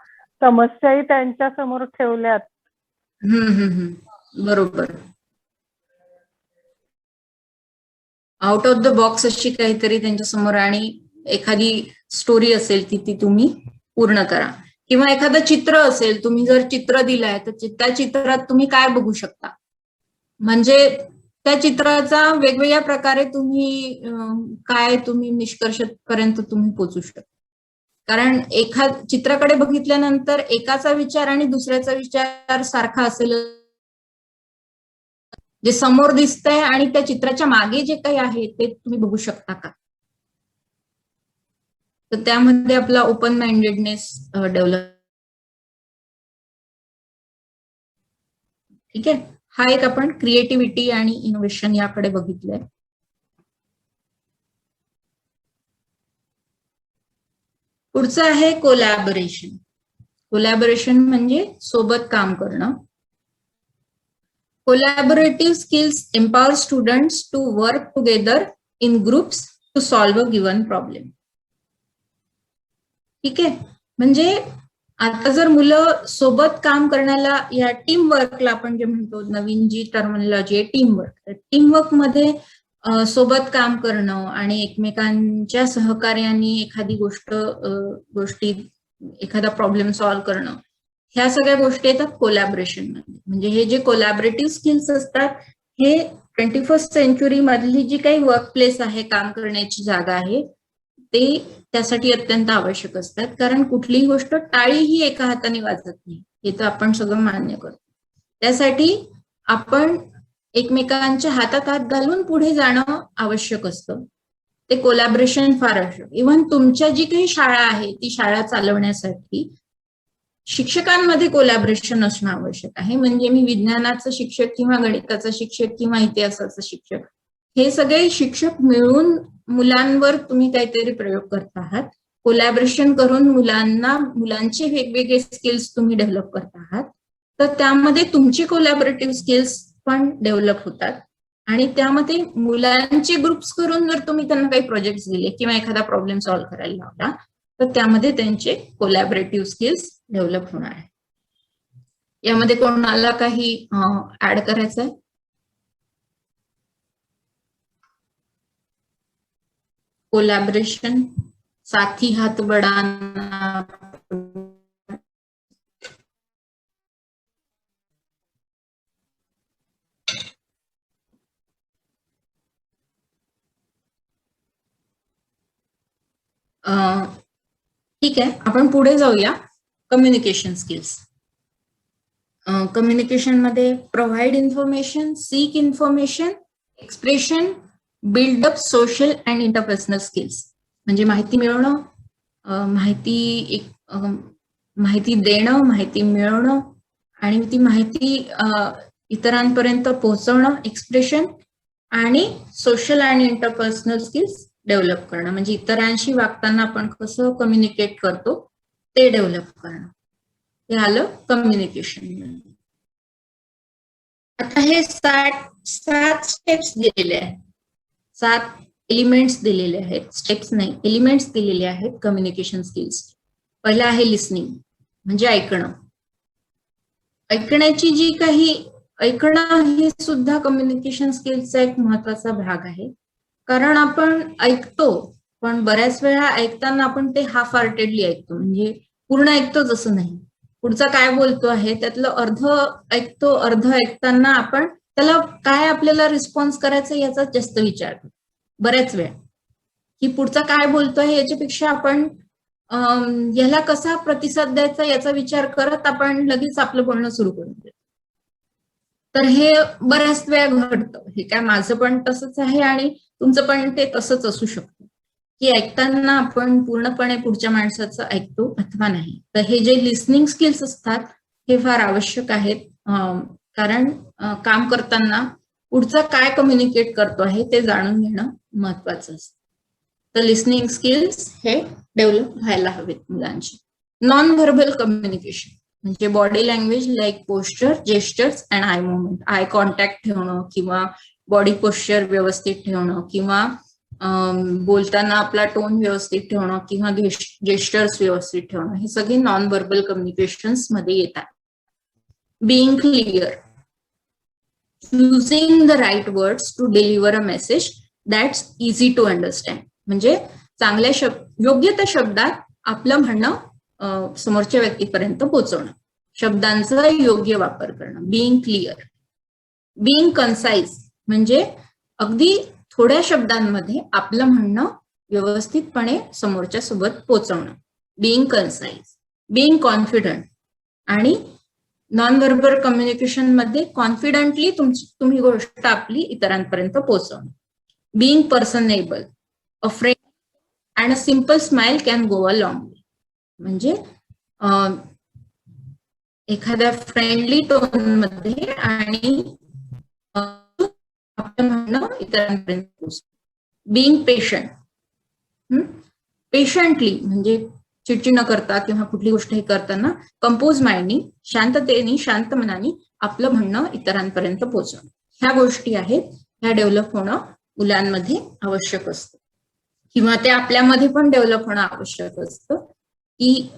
समस्याही त्यांच्या समोर ठेवल्यात. बरोबर. आउट ऑफ द बॉक्स अशी काहीतरी त्यांच्या समोर, आणि एखादी स्टोरी असेल की ती तुम्ही पूर्ण करा, किंवा एखादं चित्र असेल, तुम्ही जर चित्र दिलंय तर त्या चित्रात तुम्ही काय बघू शकता, म्हणजे त्या चित्राचा वेगवेगळ्या प्रकारे तुम्ही निष्कर्षापर्यंत तुम्ही पोहोचू शकता. कारण चित्राकडे बघितल्यानंतर एकाचा विचार आणि दुसऱ्याचा विचार सारखा असेल, जे समोर दिसतंय आणि त्या चित्राच्या मागे जे काही आहे ते तुम्ही बघू शकता का? तर त्यामध्ये आपला ओपन माइंडेडनेस डेव्हलप. ठीक आहे. हा एक आपण क्रिएटिव्हिटी आणि इनोव्हेशन याकडे बघितलंय. पुढचं आहे कोलॅबोरेशन. कोलॅबोरेशन म्हणजे सोबत काम करणं. Collaborative skills empower students to work together in groups to solve a given problem. ठीक आहे. म्हणजे आता जर मुलं सोबत काम करण्याला, या टीम वर्कला आपण जे म्हणतो, नवीन जी टर्मिनॉलॉजी आहे टीम वर्क मध्ये सोबत काम करणं आणि एकमेकांच्या सहकार्याने एखादी एखादा प्रॉब्लेम सॉल्व्ह करणं, ह्या सगळ्या गोष्टी येतात कोलॅबरेशन मध्ये. म्हणजे हे जे कोलॅबरेटिव्ह स्किल्स असतात हे 21st सेंचुरी मधली जी काही वर्क प्लेस आहे, काम करण्याची जागा आहे, ते त्यासाठी अत्यंत आवश्यक असतात. कारण कुठलीही गोष्ट टाळी ही एका हाताने वाजत नाही, हे तर आपण सगळं मान्य करतो. त्यासाठी आपण एकमेकांच्या हातात हात घालून पुढे जाणं आवश्यक असतं. ते कोलॅबरेशन फार आवश्यक. इव्हन तुमच्या जी काही शाळा आहे ती शाळा चालवण्यासाठी शिक्षकांमध्ये कोलॅबरेशन असणं आवश्यक आहे. म्हणजे मी विज्ञानाचा शिक्षक किंवा गणिताचा शिक्षक किंवा इतिहासाचा शिक्षक, हे सगळे शिक्षक मिळून मुलांवर तुम्ही काहीतरी प्रयोग करत आहात. कोलॅबरेशन करून मुलांचे वेगवेगळे स्किल्स तुम्ही डेव्हलप करत आहात. तर त्यामध्ये तुमची कोलॅबरेटिव्ह स्किल्स पण डेव्हलप होतात. आणि त्यामध्ये मुलांचे ग्रुप्स करून जर तुम्ही त्यांना काही प्रोजेक्ट दिले किंवा एखादा प्रॉब्लेम सॉल्व्ह करायला लावला, तर त्यामध्ये त्यांचे कोलॅबरेटिव्ह स्किल्स डेव्हलप होणार आहे. यामध्ये कोणाला काही ऍड करायचं आहे? कोलॅबरेशन, साथी हात बढाना. ठीक आहे, आपण पुढे जाऊया. Communication skills. कम्युनिकेशन मध्ये provide information, seek information, expression, build up social and interpersonal skills. म्हणजे माहिती मिळवणं, माहिती देणं, माहिती मिळवणं आणि ती माहिती इतरांपर्यंत पोहोचवणं, एक्सप्रेशन, आणि सोशल आणि इंटरपर्सनल स्किल्स डेव्हलप करणं. म्हणजे इतरांशी वागताना आपण कसं कम्युनिकेट करतो ते डेव्हलप करणं, हे आलं कम्युनिकेशन. आता हे 7 स्टेप्स दिलेले आहेत, 7 एलिमेंट्स दिलेले आहेत, स्टेप्स नाही एलिमेंट्स दिलेले आहेत कम्युनिकेशन स्किल्स. पहिलं आहे लिसनिंग, म्हणजे ऐकणं. ऐकण्याची जी काही ऐकणं हे सुद्धा कम्युनिकेशन स्किल्सचा एक महत्वाचा भाग आहे. कारण आपण ऐकतो, पण बऱ्याच वेळा ऐकताना आपण ते हाफ हार्टेडली ऐकतो, म्हणजे पूर्ण ऐकतोच असं नाही. पुढचा काय बोलतो आहे त्यातलं अर्ध ऐकतो, अर्ध ऐकताना आपण त्याला काय आपल्याला रिस्पॉन्स करायचा याचा जास्त विचार करतो बऱ्याच वेळा, की पुढचा काय बोलतोय याच्यापेक्षा आपण याला कसा प्रतिसाद द्यायचा याचा विचार करत आपण लगेच आपलं बोलणं सुरू करून देतो. तर हे बऱ्याच वेळा घडतं. हे काय माझं पण तसंच आहे आणि तुमचं पण ते तसंच असू शकतं, की ऐकताना आपण पूर्णपणे पुढच्या माणसाचं ऐकतो अथवा नाही. तर हे जे लिसनिंग स्किल्स असतात हे फार आवश्यक आहेत. कारण काम करताना पुढचा काय कम्युनिकेट करतो आहे ते जाणून घेणं महत्वाचं असतं. तर लिसनिंग स्किल्स हे डेव्हलप व्हायला हवेत मुलांची. नॉन व्हर्बल कम्युनिकेशन म्हणजे body language like posture, gestures and I movement. Eye contact ठेवणं किंवा बॉडी पोस्चर व्यवस्थित ठेवणं किंवा बोलताना आपला टोन व्यवस्थित ठेवणं किंवा जेस्चर्स व्यवस्थित ठेवणं, हे सगळे नॉन व्हर्बल कम्युनिकेशन्स मध्ये येतात. Being clear, using the right words to deliver a message that's easy to understand. म्हणजे चांगल्या योग्य त्या शब्दात आपलं म्हणणं समोरच्या व्यक्तीपर्यंत पोहोचवणं, शब्दांचा योग्य वापर करणं. Being clear. बीइंग कन्साइज म्हणजे अगदी थोड्या शब्दांमध्ये आपलं म्हणणं व्यवस्थितपणे समोरच्या सोबत पोहोचवणं. Being concise. Being confident. आणि नॉन व्हर्बल कम्युनिकेशन मध्ये कॉन्फिडंटली तुम्ही गोष्ट आपली इतरांपर्यंत पोहोचवणं. Being personable. A friend and a simple smile can go a long वे. म्हणजे एखाद्या फ्रेंडली टोन मध्ये आणि आपलं म्हणणं इतरांपर्यंत पोहोचवणं. Being patient. पेशंटली म्हणजे चिडचिड न करता किंवा कुठली गोष्ट हे करताना कंपोज माइंडनी, शांततेने, शांत मनाने आपलं म्हणणं इतरांपर्यंत पोहोचवणं. ह्या गोष्टी आहेत, ह्या डेव्हलप होणं मुलांमध्ये आवश्यक असतं किंवा ते आपल्यामध्ये पण डेव्हलप होणं आवश्यक असतं. की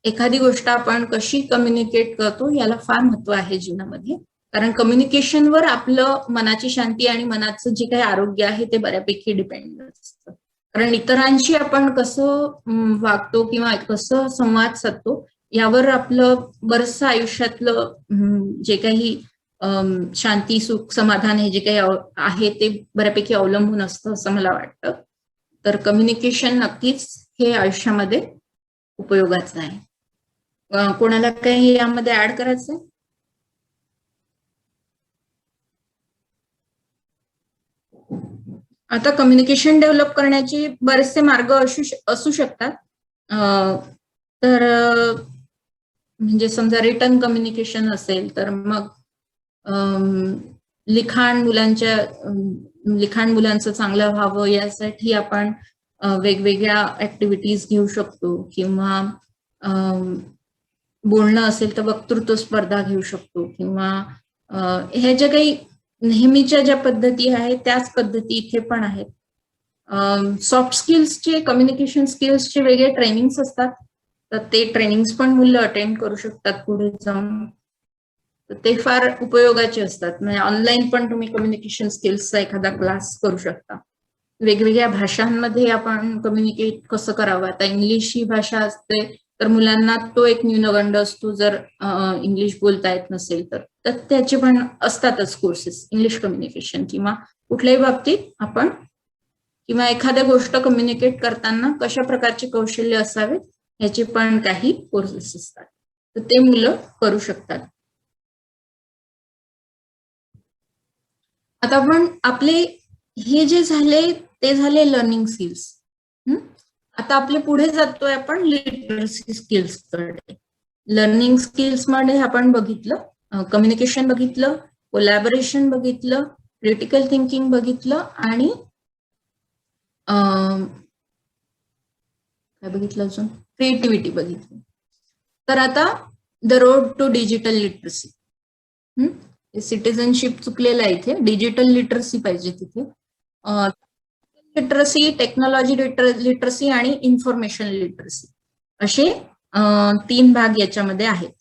एखादी गोष्ट आपण कशी कम्युनिकेट करतो याला फार महत्व आहे जीवनामध्ये. कारण कम्युनिकेशनवर आपलं मनाची शांती आणि मनाचं जे काही आरोग्य आहे ते बऱ्यापैकी डिपेंड असतं. कारण इतरांशी आपण कसं वागतो किंवा कसं संवाद साधतो यावर आपलं बरंचसं आयुष्यातलं जे काही शांती, सुख, समाधान हे जे काही आहे ते बऱ्यापैकी अवलंबून असतं असं मला वाटतं. तर कम्युनिकेशन नक्कीच हे आयुष्यामध्ये उपयोगाचं आहे. कोणाला काही यामध्ये ऍड करायचंय? आता कम्युनिकेशन डेव्हलप करण्याचे बरेचसे मार्ग असू शकतात. तर म्हणजे समजा रिटर्न कम्युनिकेशन असेल तर मग लिखाण मुलांचं चांगलं व्हावं यासाठी आपण वेगवेगळ्या ऍक्टिव्हिटीज घेऊ शकतो किंवा बोलणं असेल तर वक्तृत्व स्पर्धा घेऊ शकतो किंवा ह्या ज्या काही नेहमीच्या ज्या पद्धती आहेत त्याच पद्धती इथे पण आहेत. सॉफ्ट स्किल्सचे, कम्युनिकेशन स्किल्सचे वेगळे ट्रेनिंग्स असतात, तर ते ट्रेनिंग्स पण मुलं अटेंड करू शकतात पुढे जाऊन. तर ते फार उपयोगाचे असतात. म्हणजे ऑनलाईन पण तुम्ही कम्युनिकेशन स्किल्सचा एखादा क्लास करू शकता. वेगवेगळ्या भाषांमध्ये आपण कम्युनिकेट कसं करावं. आता इंग्लिश ही भाषा असते तर मुलांना तो एक न्यूनगंड असतो जर इंग्लिश बोलता येत नसेल तर त्याचे पण असतातच कोर्सेस इंग्लिश कम्युनिकेशन किंवा कुठल्याही बाबतीत आपण किंवा एखाद्या गोष्ट कम्युनिकेट करताना कशा प्रकारचे कौशल्य असावेत याचे पण काही कोर्सेस असतात, तर ते मुलं करू शकतात. आता आपण आपले हे जे झाले ते झाले लर्निंग स्किल्स. आता आपले पुढे जातोय आपण लिटरसी स्किल्स कडे. लर्निंग स्किल्स मध्ये आपण बघितलं कम्युनिकेशन बघितलं, कोलॅबोरेशन बघितलं, क्रिटिकल थिंकिंग बघितलं आणि काय बघितलं अजून, क्रिएटिव्हिटी बघितली. तर आता the road to digital literacy. Citizenship चुकलेलं आहे इथे, डिजिटल लिटरसी पाहिजे तिथे. लिटरसी, टेक्नॉलॉजी लिटरसी आणि इन्फॉर्मेशन लिटरसी असे 3 भाग याच्यामध्ये आहेत.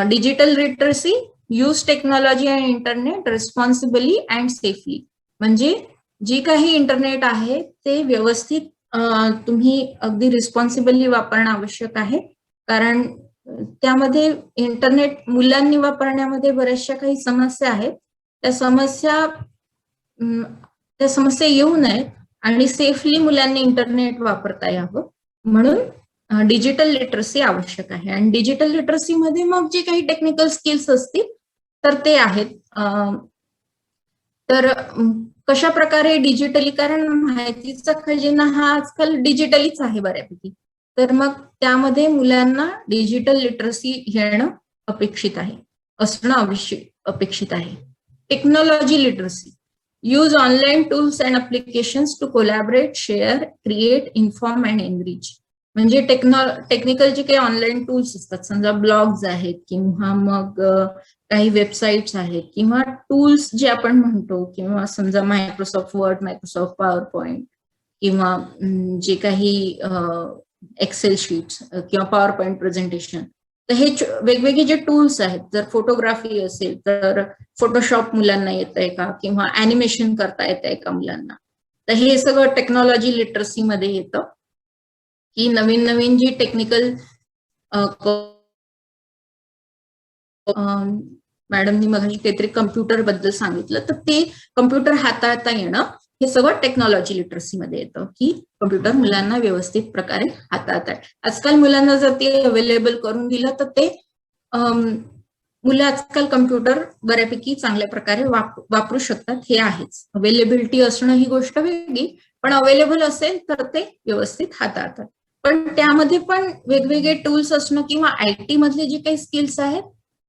Digital literacy, use technology and internet responsibly and safely. म्हणजे जी काही इंटरनेट आहे ते व्यवस्थित तुम्ही अगदी रिस्पॉन्सिबली वापरणं आवश्यक आहे. कारण त्यामध्ये इंटरनेट मुलांनी वापरण्यामध्ये बऱ्याचशा काही समस्या आहेत. त्या समस्या येऊ नयेत आणि सेफली मुलांनी इंटरनेट वापरता यावं म्हणून डिजिटल लिटरसी आवश्यक आहे. आणि डिजिटल लिटरसी मध्ये मग जे काही टेक्निकल स्किल्स असतील तर ते आहेत. तर कशा प्रकारे डिजिटली, कारण माहितीचा खजिना हा आजकाल डिजिटलीच आहे बऱ्यापैकी, तर मग त्यामध्ये मुलांना डिजिटल लिटरसी येणं अपेक्षित आहे, असणं अपेक्षित आहे. Technology literacy, use online tools and applications to collaborate, share, create, inform and enrich. म्हणजे टेक्निकल जे काही ऑनलाईन टूल्स असतात, समजा ब्लॉग्स आहेत किंवा मग काही वेबसाईट्स आहेत किंवा टूल्स जे आपण म्हणतो, किंवा समजा Microsoft word, Microsoft power point किंवा जे काही एक्सेल शीट्स किंवा पॉवर पॉइंट प्रेझेंटेशन, तर हे वेगवेगळे जे टूल्स आहेत, जर फोटोग्राफी असेल तर फोटोशॉप मुलांना येत आहे का, किंवा ऍनिमेशन करता येत आहे का मुलांना, तर हे सगळं टेक्नॉलॉजी लिटरसी मध्ये येतं. की नवीन नवीन जी टेक्निकल मॅडमनी मगाशी काहीतरी कम्प्युटर बद्दल सांगितलं, तर ते कम्प्युटर हाताळता येणं हे सगळं टेक्नॉलॉजी लिटरसी मध्ये येतं की कम्प्युटर मुलांना व्यवस्थित प्रकारे हाताळतात. आजकाल मुलांना जर ते अवेलेबल करून दिलं तर ते मुलं आजकाल कम्प्युटर बऱ्यापैकी चांगल्या प्रकारे वापरू शकतात, हे आहेच. अवेलेबिलिटी असणं ही गोष्ट वेगळी, पण अवेलेबल असेल तर ते व्यवस्थित हाताळतात. पण त्यामध्ये पण वेगवेगळे टूल्स असणं किंवा IT मधले जे काही स्किल्स आहेत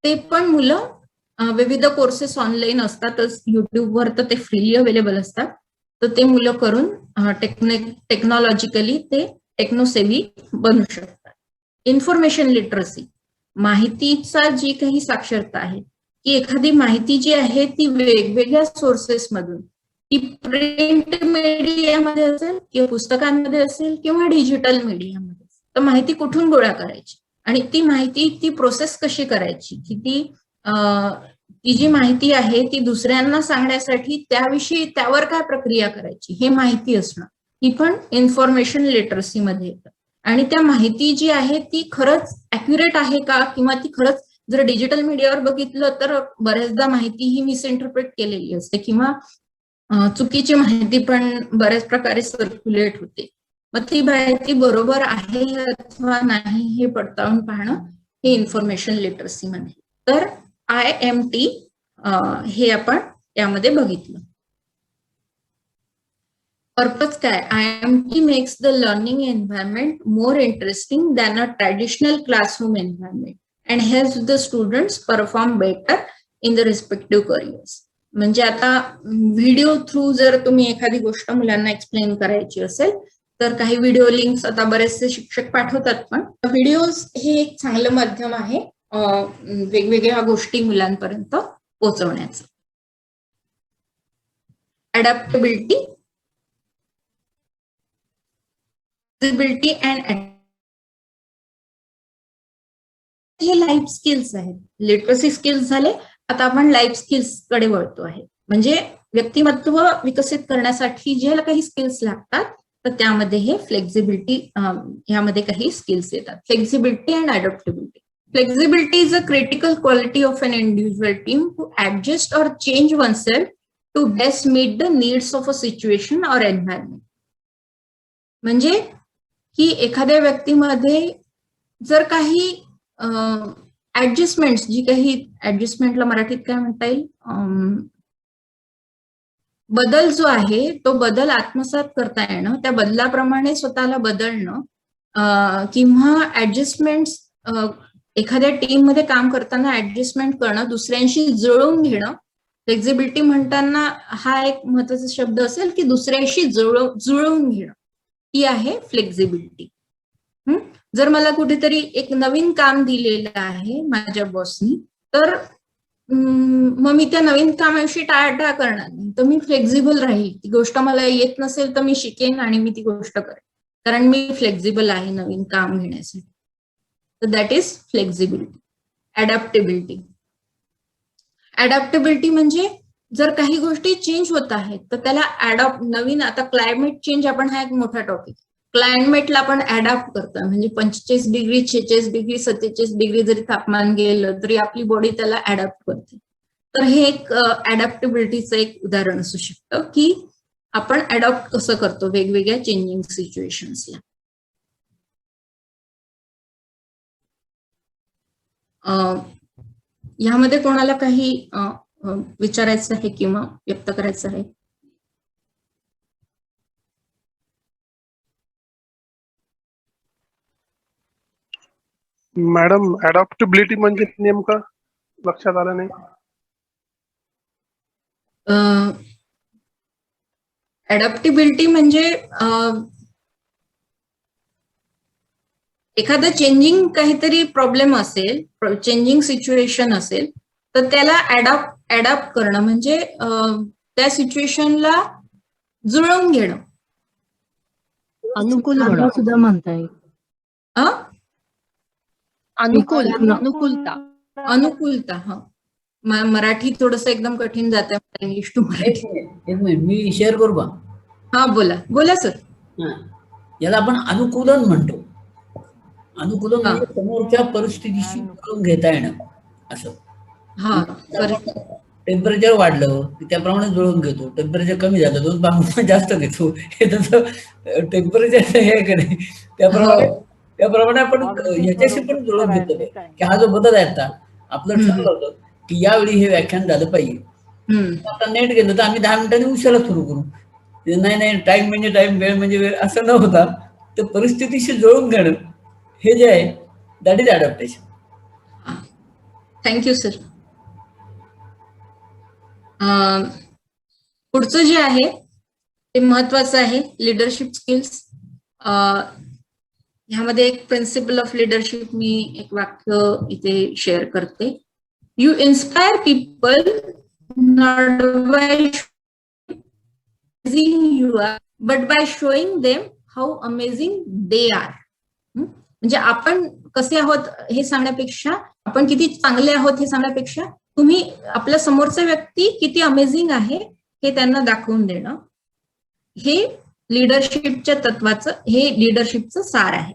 ते पण मुलं विविध कोर्सेस ऑनलाईन असतातच, युट्यूबवर तर ते फ्रीली अवेलेबल असतात, तर ते मुलं करून टेक्नॉलॉजिकली ते टेक्नोसेव्ही बनू शकतात. इन्फॉर्मेशन लिटरसी, माहितीचा जी काही साक्षरता आहे की एखादी माहिती जी आहे ती वेगवेगळ्या सोर्सेस मधून, ती प्रिंट मीडियामध्ये असेल किंवा पुस्तकांमध्ये असेल किंवा डिजिटल मीडियामध्ये, तर माहिती कुठून गोळा करायची, आणि ती प्रोसेस कशी करायची, की ती जी माहिती आहे ती दुसऱ्यांना सांगण्यासाठी त्यावर काय प्रक्रिया करायची हे माहिती असणं, ही पण इन्फॉर्मेशन लिटरसी मध्ये येतं. आणि त्या माहिती जी आहे ती खरंच अॅक्युरेट आहे का, किंवा ती खरंच, जर डिजिटल मीडियावर बघितलं तर बऱ्याचदा माहिती ही मिसइंटरप्रेट केलेली असते, किंवा चुकीची माहिती पण बऱ्याच प्रकारे सर्क्युलेट होते. मग ती माहिती बरोबर आहे अथवा नाही हे पडताळून पाहणं हे इन्फॉर्मेशन लिटरसी मध्ये. तर IMT हे आपण यामध्ये बघितलं. पर्पज काय, IMT makes the learning environment more interesting than a traditional classroom environment and helps the students perform better in the respective careers. म्हणजे आता व्हिडिओ थ्रू जर तुम्ही एखादी गोष्ट मुलांना एक्सप्लेन करायची असेल तर काही व्हिडिओ लिंक्स आता बरेचसे शिक्षक पाठवतात, पण व्हिडिओज हे एक चांगलं माध्यम आहे वेगवेगळ्या गोष्टी मुलांपर्यंत पोहोचवण्याचं. अडॅप्टेबिलिटी, अँड हे लाईफ स्किल्स आहेत. लिटरसी स्किल्स झाले, आता आपण लाईफ स्किल्स कडे वळतो आहे. म्हणजे व्यक्तिमत्व विकसित करण्यासाठी जे काही स्किल्स लागतात तर त्यामध्ये हे फ्लेक्झिबिलिटी यामध्ये काही स्किल्स येतात. Flexibility and adaptability. Flexibility is a critical quality of an individual team to adjust or change oneself to best meet the needs of a situation or environment. म्हणजे की एखाद्या व्यक्तीमध्ये जर काही ऍडजस्टमेंट्स, जी काही ऍडजस्टमेंटला मराठीत काय म्हणता येईल, बदल जो आहे तो बदल आत्मसात करता येणं, त्या बदलाप्रमाणे स्वतःला बदलणं, किंवा ऍडजस्टमेंट्स, एखाद्या टीम मध्ये काम करताना ऍडजस्टमेंट करणं, दुसऱ्यांशी जुळवून घेणं. फ्लेक्झिबिलिटी म्हणताना हा एक महत्वाचा शब्द असेल की दुसऱ्याशी जुळवून घेणं, ही आहे फ्लेक्झिबिलिटी. जर मला कुठेतरी एक नवीन काम दिलेलं आहे माझ्या बॉसनी, तर मग मी त्या नवीन कामाविषयी टाळाटाळ करणार नाही, तर मी फ्लेक्झिबल राहील. ती गोष्ट मला येत नसेल तर मी शिकेन आणि मी ती गोष्ट करेन, कारण मी फ्लेक्झिबल आहे नवीन काम घेण्यासाठी. तर दॅट इज फ्लेक्झिबिलिटी. अडॅप्टेबिलिटी म्हणजे जर काही गोष्टी चेंज होत आहेत तर त्याला नवीन, आता क्लायमेट चेंज आपण हा एक मोठा टॉपिक, क्लायमेटला आपण अडॅप्ट करतो. म्हणजे 45 डिग्री, 46 डिग्री, 47 डिग्री जरी तापमान गेलं तरी आपली बॉडी त्याला अडॅप्ट करते. तर हे एक अडॅप्टेबिलिटीचं एक उदाहरण असू शकतं की आपण अडॉप्ट कसं करतो वेगवेगळ्या चेंजिंग सिच्युएशन्सला. ह्यामध्ये कोणाला काही विचारायचं आहे किंवा व्यक्त करायचं आहे? मॅडम, अडॅप्टेबिलिटी म्हणजे नेमकं लक्षात आलं नाही. अडॅप्टेबिलिटी म्हणजे एखादं चेंजिंग काहीतरी प्रॉब्लेम असेल, चेंजिंग सिच्युएशन असेल, तर त्याला अडॅप्ट करणं म्हणजे त्या सिच्युएशनला जुळवून घेणं. अनुकूल सुद्धा म्हणता येईल. अनुकूलता. हा, मराठी थोडस एकदम कठीण जाते, इंग्लिश टू मराठी. एक मिनिट, मी शेअर करू का? हा, बोला सर. याला आपण अनुकूलन म्हणतो. अनुकूलन म्हणजे समोरच्या परिस्थितीशी जुळवून घेता येणं असं. हा, टेम्परेचर वाढलं की त्याप्रमाणे जुळवून घेतो, टेम्परेचर कमी झालं तर जास्त घेतो. हे तसं टेम्परेचर हे नाही, त्याप्रमाणे आपण ह्याच्याशी पण जुळवून घेतो की हा जो बदल आहे आता आपलं ठरलं होतं की यावेळी हे व्याख्यान झालं पाहिजे. आता नेट गेलं तर आम्ही 10 मिनिटांनी उशिरा सुरू करू. नाही, टाइम म्हणजे टाइम, वेळ म्हणजे वेळ, असं न होता तर परिस्थितीशी जुळवून घेणं हे जे आहे that is adaptation. Thank you sir. पुढचं जे आहे ते महत्वाचं आहे, लिडरशिप स्किल्स. ह्यामध्ये एक प्रिन्सिपल ऑफ लिडरशिप, मी एक वाक्य इथे शेअर करते. You inspire people not by you are, but by showing them how amazing they are. म्हणजे आपण कसे आहोत हे सांगण्यापेक्षा, आपण किती चांगले आहोत हे सांगण्यापेक्षा, तुम्ही आपल्या समोरचा व्यक्ती किती अमेझिंग आहे हे त्यांना दाखवून देणं, हे लीडरशिपच्या तत्वाचं, हे लीडरशिपचं सार आहे.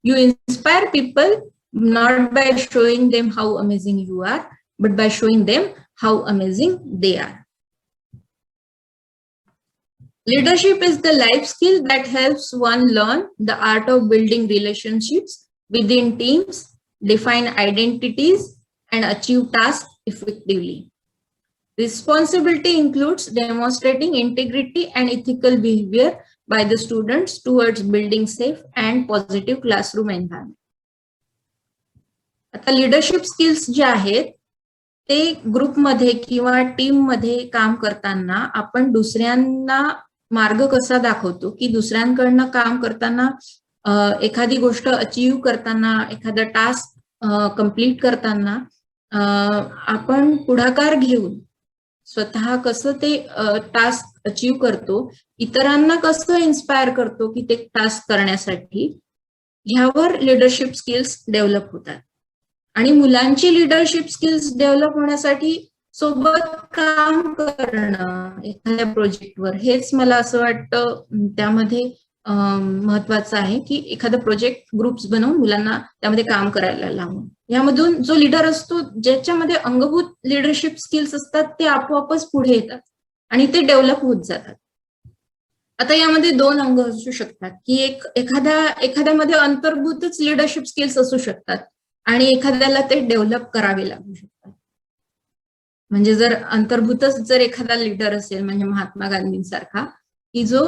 You inspire people not by showing them how amazing you are, but by showing them how amazing they are. Leadership is the life skill that helps one learn the art of building relationships within teams, define identities, and achieve tasks effectively. Responsibility includes demonstrating integrity and ethical behavior by the students towards building safe and positive classroom environment. आता leadership skills जे आहेत ते ग्रुपमध्ये किंवा team मध्ये काम करताना आपण दुसऱ्यांना मार्ग कसा दाखवतो, की दुसऱ्यांकडनं काम करताना, एखादी गोष्ट अचीव करताना, एखादा टास्क कंप्लीट करताना आपण पुढाकार घेऊन स्वतः कसं ते टास्क अचीव करतो, इतरांना कसं इन्स्पायर करतो की ते टास्क करण्यासाठी, ह्यावर लीडरशिप स्किल्स डेव्हलप होतात. आणि मुलांची लीडरशिप स्किल्स डेव्हलप होण्यासाठी सोबत काम करणं एखाद्या प्रोजेक्टवर, हेच मला असं वाटतं त्यामध्ये महत्वाचं आहे, की एखादा प्रोजेक्ट ग्रुप्स बनवून मुलांना त्यामध्ये काम करायला लावून, यामधून जो लीडर असतो ज्याच्यामध्ये अंगभूत लीडरशिप स्किल्स असतात ते आपोआपच पुढे येतात आणि ते डेव्हलप होत जातात. आता यामध्ये दोन अंग असू शकतात, की एखाद्यामध्ये अंतर्भूतच लीडरशिप स्किल्स असू शकतात आणि एखाद्याला ते डेव्हलप करावे लागू शकतात. म्हणजे जर अंतर्भूतच जर एखादा लीडर असेल, म्हणजे महात्मा गांधींसारखा, की जो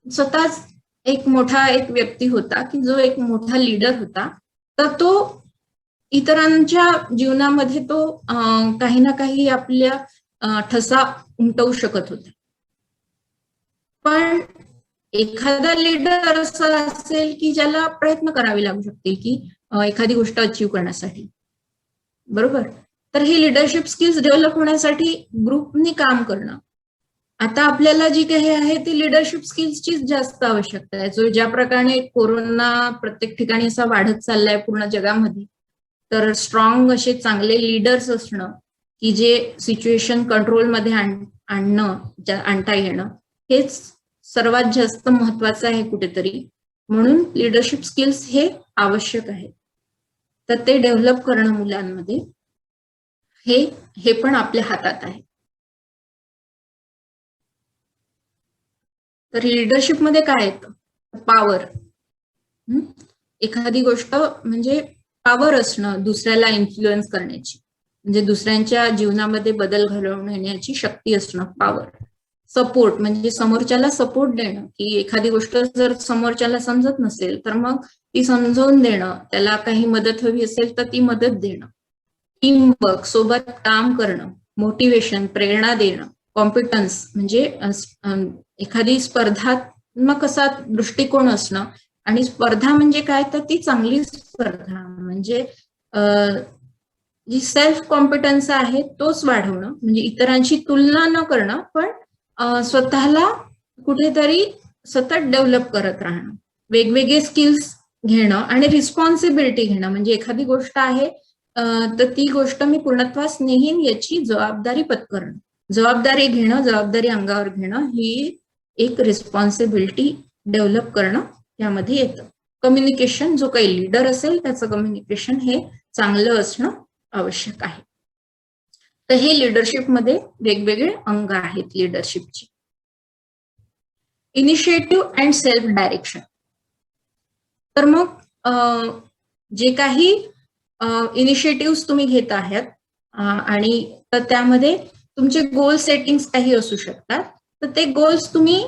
स्वतःच एक व्यक्ती होता, की जो एक मोठा लीडर होता, तर तो इतरांच्या जीवनामध्ये तो काही ना काही आपल्या ठसा उमटवू शकत होता. पण एखादा लीडर असा असेल की ज्याला प्रयत्न करावे लागू शकतील की एखादी गोष्ट अचीव करण्यासाठी, बरोबर. तर ही लीडरशिप स्किल्स डेव्हलप होण्यासाठी ग्रुपनी काम करणं. आता आपल्याला जी काही आहे ती लीडरशिप स्किल्सचीच जास्त आवश्यकता आहे. जो ज्या प्रकारे कोरोना प्रत्येक ठिकाणी असा वाढत चाललाय पूर्ण जगामध्ये, तर स्ट्रॉंग असे चांगले लीडर्स असणं की जे सिच्युएशन कंट्रोलमध्ये आणता येणं, हेच सर्वात जास्त महत्वाचं आहे कुठेतरी. म्हणून लीडरशिप स्किल्स हे आवश्यक आहे. तर ते डेव्हलप करणं मुलांमध्ये हे पण आपल्या हातात आहे. तर लीडरशिप मध्ये काय येतं? पॉवर. एखादी गोष्ट म्हणजे पॉवर असणं, दुसऱ्याला इन्फ्लुएन्स करण्याची, म्हणजे दुसऱ्यांच्या जीवनामध्ये बदल घडवून येण्याची शक्ती असणं, पॉवर. सपोर्ट म्हणजे समोरच्याला सपोर्ट देणं, की एखादी गोष्ट जर समोरच्याला समजत नसेल तर मग ती समजावून देणं, त्याला काही मदत हवी असेल तर ती मदत देणं. टीमवर्क, सोबत काम करणं, मोटिवेशन, प्रेरणा देणं. कॉम्पिटन्स म्हणजे एखादी स्पर्धात्मक असा दृष्टिकोन असणं. आणि स्पर्धा म्हणजे काय, तर ती चांगली स्पर्धा म्हणजे जी सेल्फ कॉम्पिटन्स आहे तोच वाढवणं, म्हणजे इतरांची तुलना न करणं, पण स्वतःला कुठेतरी सतत डेव्हलप करत राहणं. वेगवेगळे स्किल्स घेणं आणि रिस्पॉन्सिबिलिटी घेणं, म्हणजे एखादी गोष्ट आहे तर ती गोष्ट मी पूर्णत्वास नेईन याची जबाबदारी पत्करणं. जबाबदारी घेणं, जबाबदारी अंगावर घेणं, ही एक रिस्पॉन्सिबिलिटी डेव्हलप करणं यामध्ये येतं. कम्युनिकेशन, जो काही लीडर असेल त्याचं कम्युनिकेशन हे चांगलं असणं आवश्यक आहे. तर हे लीडरशिपमध्ये वेगवेगळे अंग आहेत लीडरशिपचे. Initiative and self direction. तर मग जे काही इनिशिएटिव्ह तुम्ही घेत आहात आणि तर त्यामध्ये तुमचे गोल सेटिंग्स काही असू शकतात. तर ते गोल्स तुम्ही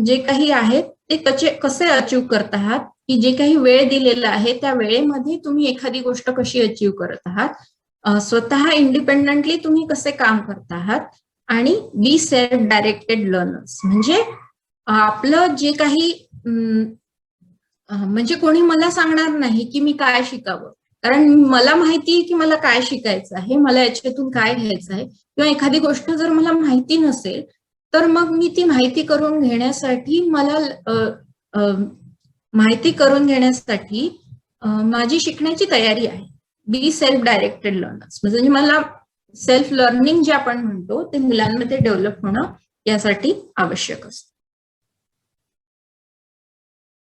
जे काही आहेत ते कसे अचीव करत आहात, की जे काही वेळ दिलेला आहे त्या वेळेमध्ये तुम्ही एखादी गोष्ट कशी अचीव करत आहात, स्वतः इंडिपेंडेंटली तुम्ही कसे काम करत आहात. आणि बी सेल्फ डायरेक्टेड लर्नर्स, म्हणजे आपलं जे काही म्हणजे कोणी मला सांगणार नाही की मी काय शिकावं, कारण मला माहिती आहे की मला काय शिकायचं आहे, मला याच्यातून काय घ्यायचं आहे. किंवा एखादी गोष्ट जर मला माहिती नसेल तर मग मी ती माहिती करून घेण्यासाठी माझी शिकण्याची तयारी आहे. बी सेल्फ डायरेक्टेड लर्नर्स, म्हणजे मला सेल्फ लर्निंग जे आपण म्हणतो ते मुलांमध्ये डेव्हलप होणं यासाठी आवश्यक असतं.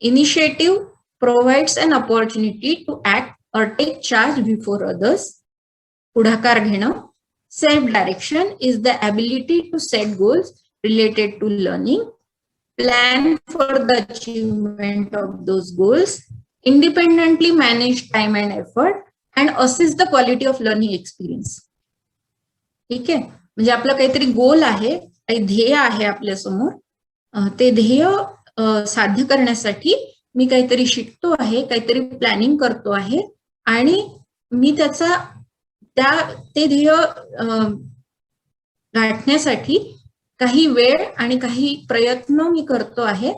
Initiative provides an opportunity to act or take charge before others. पुढाकार घेणं. Self direction is the ability to set goals related to learning, plan for the achievement of those goals, independently manage time and effort, and assess the quality of learning experience. ठीक आहे, म्हणजे आपलं काहीतरी गोल आहे, काही ध्येय आहे आपल्या समोर, ते ध्येय साध्य करण्यासाठी मी काहीतरी शिकतो आहे, काहीतरी प्लॅनिंग करतो आहे आणि मी ते ध्येय गाठण्यासाठी काही वेळ आणि काही प्रयत्न मी करतो आहे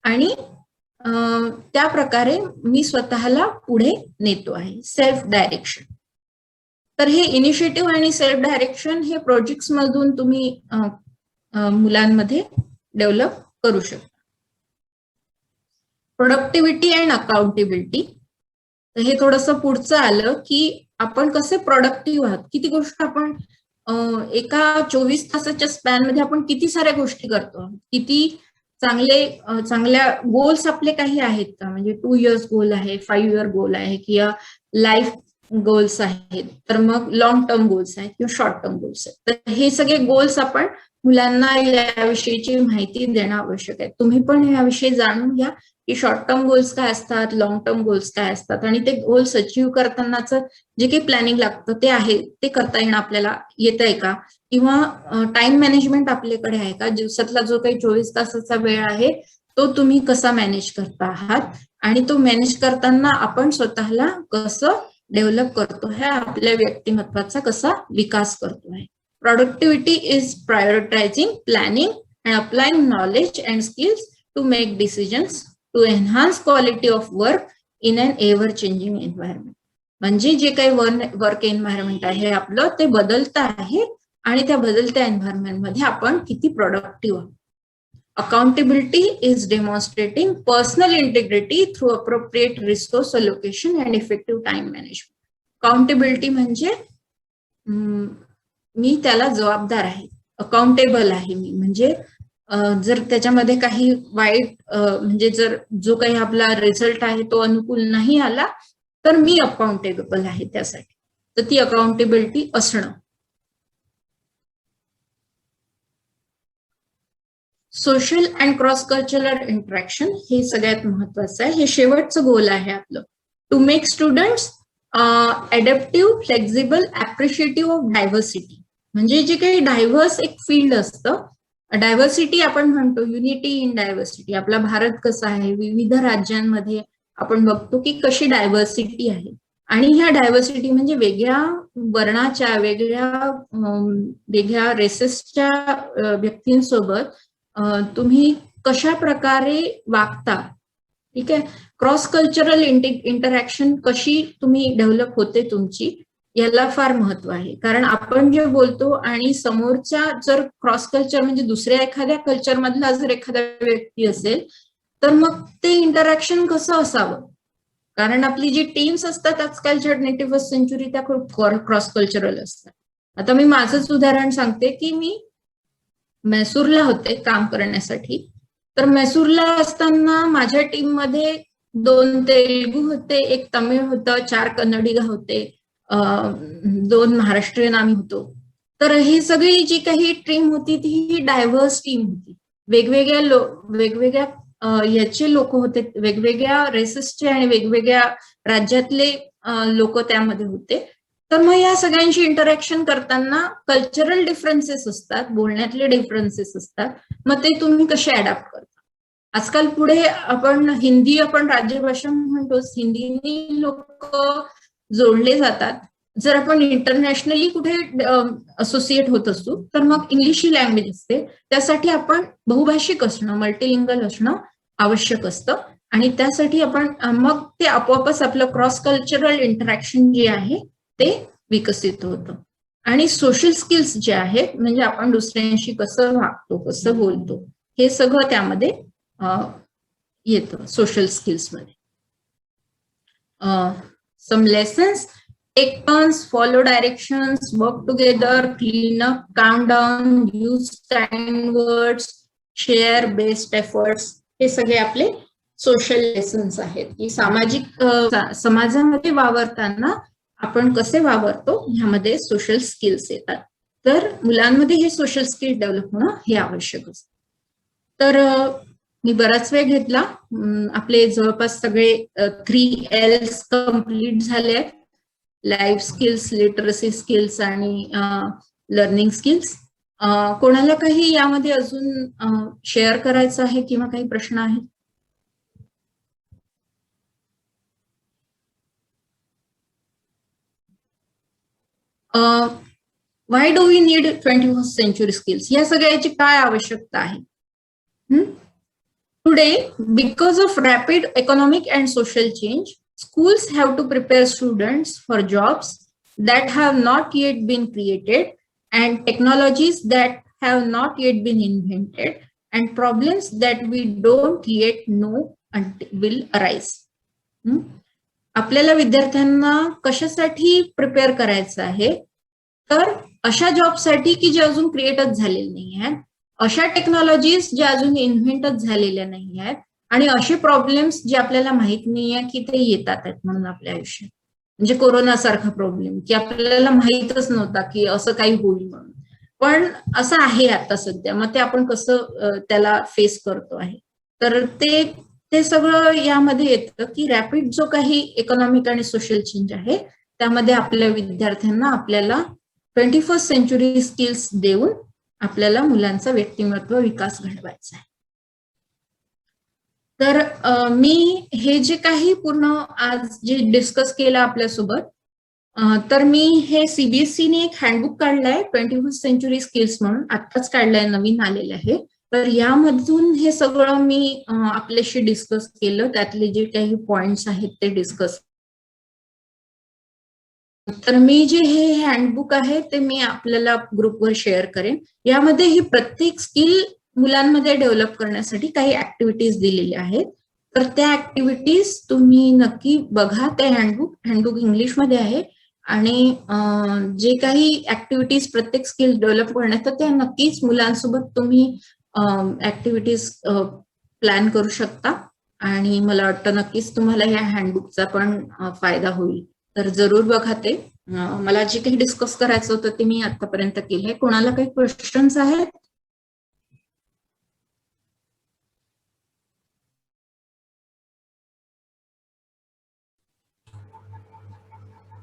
आणि त्या प्रकारे मी स्वतःला पुढे नेतो आहे. Self direction. तर हे इनिशिएटिव्ह आणि सेल्फ डायरेक्शन हे प्रोजेक्ट्स मधून तुम्ही मुलांमध्ये डेव्हलप करू शकता. Productivity and accountability. तर हे थोडंसं पुढचं आलं की आपण कसे प्रोडक्टिव्ह आहात, किती गोष्ट आपण एका 24 तासाच्या स्पॅन मध्ये आपण किती साऱ्या गोष्टी करतो, किती चांगल्या गोल्स आपले काही आहेत का, म्हणजे 2 years गोल आहे, 5 year गोल आहे किंवा लाईफ गोल्स आहेत, तर मग लॉंग टर्म गोल्स आहेत किंवा शॉर्ट टर्म गोल्स आहेत. तर हे सगळे गोल्स आपण मुलांना याविषयीची माहिती देणं आवश्यक आहे. तुम्ही पण याविषयी जाणून घ्या की शॉर्ट टर्म गोल्स काय असतात, लॉंग टर्म गोल्स काय असतात आणि ते गोल्स अचीव्ह करतानाचं जे काही प्लॅनिंग लागतं ते आहे ते करता येणं आपल्याला येत आहे का, किंवा टाइम मॅनेजमेंट आपल्याकडे आहे का, दिवसातला जो काही 24 तासाचा वेळ आहे तो तुम्ही कसा मॅनेज करता आहात आणि तो मॅनेज करताना आपण स्वतःला कसं डेव्हलप करतो, हे आपल्या व्यक्तिमत्वाचा कसा विकास करतो आहे. Productivity is prioritising, planning and applying knowledge and skills to make decisions to enhance quality of work in an ever changing environment. म्हणजे जे काही वर्क एन्व्हायरमेंट आहे आपलं ते बदलतं आहे आणि त्या बदलत्या एन्व्हायरमेंटमध्ये आपण किती प्रोडक्टिव्ह आहोत. Accountability is demonstrating personal integrity through appropriate resource allocation and effective time management. Accountability म्हणजे मी त्याला जबाबदार आहे, अकाउंटेबल आहे मी, म्हणजे जर त्याच्यामध्ये काही वाईट म्हणजे जर जो काही आपला रिझल्ट आहे तो अनुकूल नाही आला तर मी अकाउंटेबल आहे त्यासाठी. तर ती अकाउंटेबिलिटी असणं. Social and cross cultural interaction हे सगळ्यात महत्वाचं आहे. हे शेवटचं गोल आहे आपलं. To make students adaptive, flexible, appreciative of diversity. म्हणजे जे काही डायव्हर्स एक फील्ड असतं, डायव्हर्सिटी आपण म्हणतो युनिटी इन डायव्हर्सिटी. आपला भारत कसा आहे, विविध राज्यांमध्ये आपण बघतो की कशी डायव्हर्सिटी आहे आणि ह्या डायव्हर्सिटी म्हणजे वेगळ्या वर्णाच्या, वेगळ्या रेसेसच्या व्यक्तींसोबत तुम्ही कशा प्रकारे वागता. ठीक आहे. क्रॉस कल्चरल इंटरॅक्शन कशी तुम्ही डेव्हलप होते तुमची, याला फार महत्व आहे. कारण आपण जे बोलतो आणि समोरच्या जर क्रॉस कल्चर म्हणजे दुसऱ्या एखाद्या कल्चर मधला जर एखादा व्यक्ती असेल तर मग ते इंटरॅक्शन कसं असावं. कारण आपली जी टीम्स असतात आजकालच्या 21st सेंचुरी त्या खूप क्रॉस कल्चरल असतात. आता मी माझंच उदाहरण सांगते की मी मैसूरला होते काम करण्यासाठी. तर मैसूरला असताना माझ्या टीम मध्ये 2 तेलुगू होते, 1 तमिळ होतं, 4 कन्नडी होते, 2 महाराष्ट्रीयन आम्ही होतो. तर ही सगळी जी काही टीम होती ती डायव्हर्स टीम होती. वेगवेगळ्या याचे लोक होते, वेगवेगळ्या रेसेसचे आणि वेगवेगळ्या राज्यातले लोक त्यामध्ये होते. तर मग या सगळ्यांशी इंटरॅक्शन करताना कल्चरल डिफरन्सेस असतात, बोलण्यातले डिफरन्सेस असतात. मग ते तुम्ही कसे अडॅप्ट करता. आजकाल पुढे आपण हिंदी राज्यभाषा म्हणतोच, हिंदीनी लोक जोडले जातात. जर आपण इंटरनॅशनली कुठे असोसिएट होत असतो तर मग इंग्लिश ही लँग्वेज असते. त्यासाठी आपण बहुभाषिक असणं, मल्टीलिंगल असणं आवश्यक असतं आणि त्यासाठी आपण मग ते आपोआपच आपलं क्रॉस कल्चरल इंटरॅक्शन जे आहे ते विकसित होतं. आणि सोशल स्किल्स जे आहेत म्हणजे आपण दुसऱ्यांशी कसं वागतो, कसं बोलतो, हे सगळं त्यामध्ये येतं सोशल स्किल्स मध्ये. some lessons. Take turns, follow directions, work together, clean up, calm down, use kind words, share best efforts. हे सगळे आपले सोशल लेसन्स आहेत की सामाजिक समाजामध्ये वावरताना आपण कसे वावरतो ह्यामध्ये सोशल स्किल्स येतात. तर मुलांमध्ये हे सोशल स्किल डेव्हलप होणं हे आवश्यक असतं. तर मी बराच वेळ घेतला. आपले जवळपास सगळे 3 Ls कम्प्लीट झाले आहेत. लाईफ स्किल्स, लिटरसी स्किल्स आणि लर्निंग स्किल्स. कोणाला काही यामध्ये अजून शेअर करायचं आहे किंवा काही प्रश्न आहेत? Why do we need 21st century skills? या सगळ्याची काय आवश्यकता आहे? Today, because of rapid economic and social change, schools have to prepare students for jobs that have not yet been created and technologies that have not yet been invented and problems that we don't yet know will arise. आपल्याला विद्यार्थ्यांना कशासाठी prepare करायचं आहे? तर अशा जॉबसाठी की जे अजून क्रिएटच झालेले नाही आहेत, अशा टेक्नॉलॉजीज ज्या अजून इन्व्हेंटच झालेल्या नाही आहेत आणि असे प्रॉब्लेम्स जे आपल्याला माहित नाहीये की ते येतात आहेत म्हणून आपल्या आयुष्यात. म्हणजे कोरोना सारखा प्रॉब्लेम की आपल्याला माहीतच नव्हता की असं काही होईल म्हणून, पण असं आहे आता सध्या. मग ते आपण कसं त्याला फेस करतो आहे. तर ते सगळं यामध्ये येतं की रॅपिड जो काही इकॉनॉमिक आणि सोशल चेंज आहे त्यामध्ये आपल्या विद्यार्थ्यांना आपल्याला 21st century स्किल्स देऊन आपल्याला मुलांचा व्यक्तिमत्व विकास घडवायचा आहे. तर मी हे जे काही पूर्ण आज जे डिस्कस केलं आपल्यासोबत, तर मी हे सीबीएसईने एक हँडबुक काढलाय 21st century स्किल्स म्हणून, आत्ताच काढलाय, नवीन आलेलं आहे. तर यामधून हे सगळं मी आपल्याशी डिस्कस केलं, त्यातले जे काही पॉइंट्स आहेत ते डिस्कस. तर मी जे हे हँडबुक आहे ते मी आपल्याला ग्रुपवर शेअर करेन. यामध्ये ही प्रत्येक स्किल मुलांमध्ये डेव्हलप करण्यासाठी काही ऍक्टिव्हिटीज दिलेल्या आहेत. तर त्या ऍक्टिव्हिटीज तुम्ही नक्की बघा. ते हँडबुक इंग्लिशमध्ये आहे आणि जे काही ऍक्टिव्हिटीज प्रत्येक स्किल डेव्हलप करण्यात त्या नक्कीच मुलांसोबत तुम्ही ऍक्टिव्हिटीज प्लॅन करू शकता आणि मला वाटतं नक्कीच तुम्हाला या हँडबुकचा पण फायदा होईल. तर जरूर बघा ते. मला जे काही डिस्कस करायचं होतं ते मी आतापर्यंत केलंय. कोणाला काही क्वेश्चन्स आहेत?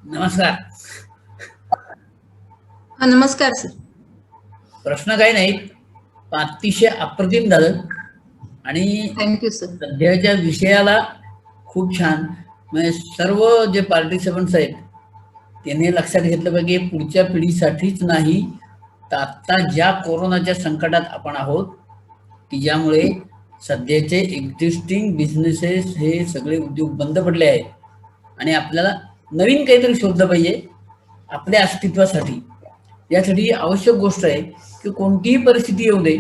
नमस्कार. नमस्कार सर. प्रश्न काही नाहीत, पण अतिशय अप्रतिम झालं आणि थँक्यू सर. सध्याच्या विषयाला खूप छान. म्हणजे सर्व जे पार्टिसिपंट्स आहेत त्यांनी लक्षात घेतलं पाहिजे पुढच्या पिढीसाठीच नाही, तर आता ज्या कोरोनाच्या संकटात आपण आहोत की ज्यामुळे सध्याचे एक्झिस्टिंग बिझनेसेस हे सगळे उद्योग बंद पडले आहेत आणि आपल्याला नवीन काहीतरी शोधलं पाहिजे आपल्या अस्तित्वासाठी. यासाठी आवश्यक गोष्ट आहे की कोणतीही परिस्थिती येऊ दे,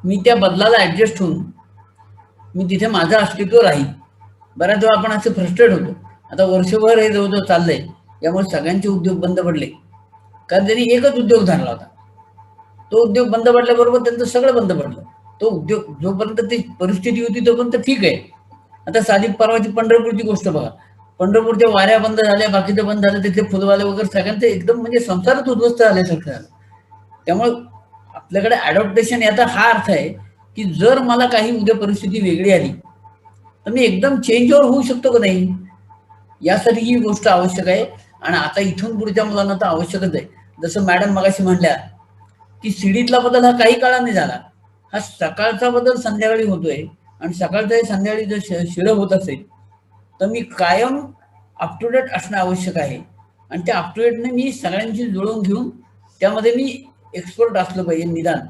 मी त्या बदलाला ऍडजस्ट होऊन मी तिथे माझं अस्तित्व राहील. बऱ्याच वेळा आपण असं फ्रस्ट्रेट होतो. आता वर्षभर हे जवळजवळ चाललंय, यामुळे सगळ्यांचे उद्योग बंद पडले, कारण त्यांनी एकच उद्योग धरला होता. तो उद्योग बंद पडल्याबरोबर त्यांचं सगळं बंद पडलं. तो उद्योग जोपर्यंत ती परिस्थिती होती तोपर्यंत ठीक आहे. आता साधी परवाची पंढरपूरची गोष्ट बघा. पंढरपूरच्या वाऱ्या बंद झाल्या, बाकीचं बंद झालं, तिथले फुलवाले वगैरे सगळ्यांचं एकदम म्हणजे संसारच उद्ध्वस्त झाल्यासारखं झालं. त्यामुळे आपल्याकडे अडॉप्टेशन याचा हा अर्थ आहे की जर मला काही उद्या परिस्थिती वेगळी आली तर मी एकदम चेंज ओव्हर होऊ शकतो का नाही, यासाठी ही गोष्ट आवश्यक आहे. आणि आता इथून पुढच्या मुलांना तर आवश्यकच आहे. जसं मॅडम मगाशी म्हणल्या की शिडीतला बदल हा काही काळाने झाला, हा सकाळचा बदल संध्याकाळी होतोय आणि सकाळचा संध्याकाळी जर शिळं होत असेल तर मी कायम अप टू डेट असणं आवश्यक आहे. आणि त्या अप टू डेटने मी सगळ्यांशी जुळवून घेऊन त्यामध्ये मी एक्सपर्ट असलं पाहिजे निदान.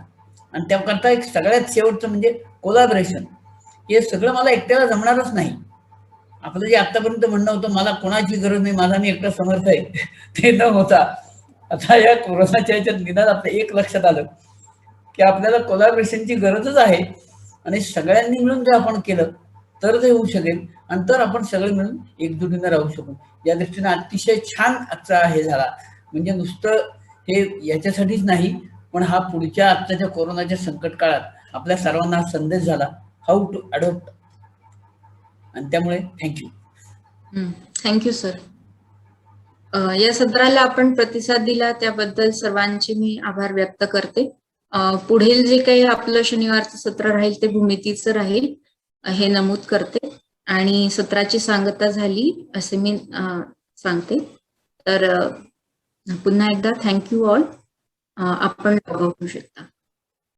आणि त्याकरता एक सगळ्यात शेवटचं म्हणजे कोलॅबरेशन. हे सगळं मला एकट्याला जमणारच नाही. आपलं जे आतापर्यंत म्हणणं होतं मला कोणाची गरज नाही, माझा मी एकटा समर्थ आहे, ते न होता आता या कोरोनाच्या ह्याच्यात निदान आपलं एक लक्षात आलं की आपल्याला कोलॅबरेशनची गरजच आहे. आणि सगळ्यांनी मिळून जर आपण केलं तर ते होऊ शकेल. आणि तर आपण सगळे मिळून एकजुटीने राहू शकू. या दृष्टीने अतिशय छान आजचा हे झाला. म्हणजे नुसतं हे याच्यासाठीच नाही, पण हा पुढच्या आत्ताच्या कोरोनाच्या संकट काळात आपल्या सर्वांना हा संदेश झाला, हाऊ टू अडॉप्ट. आणि त्यामुळे थँक्यू. Thank you sir. या सत्राला आपण प्रतिसाद दिला त्याबद्दल सर्वांचे मी आभार व्यक्त करते. पुढील जे काही आपलं शनिवारचं सत्र राहील ते भूमितीचं राहील हे नमूद करते आणि सत्राची सांगता झाली असे मी सांगते. तर पुन्हा एकदा थँक्यू ऑल. आपण लॉग आउट होऊ शकता.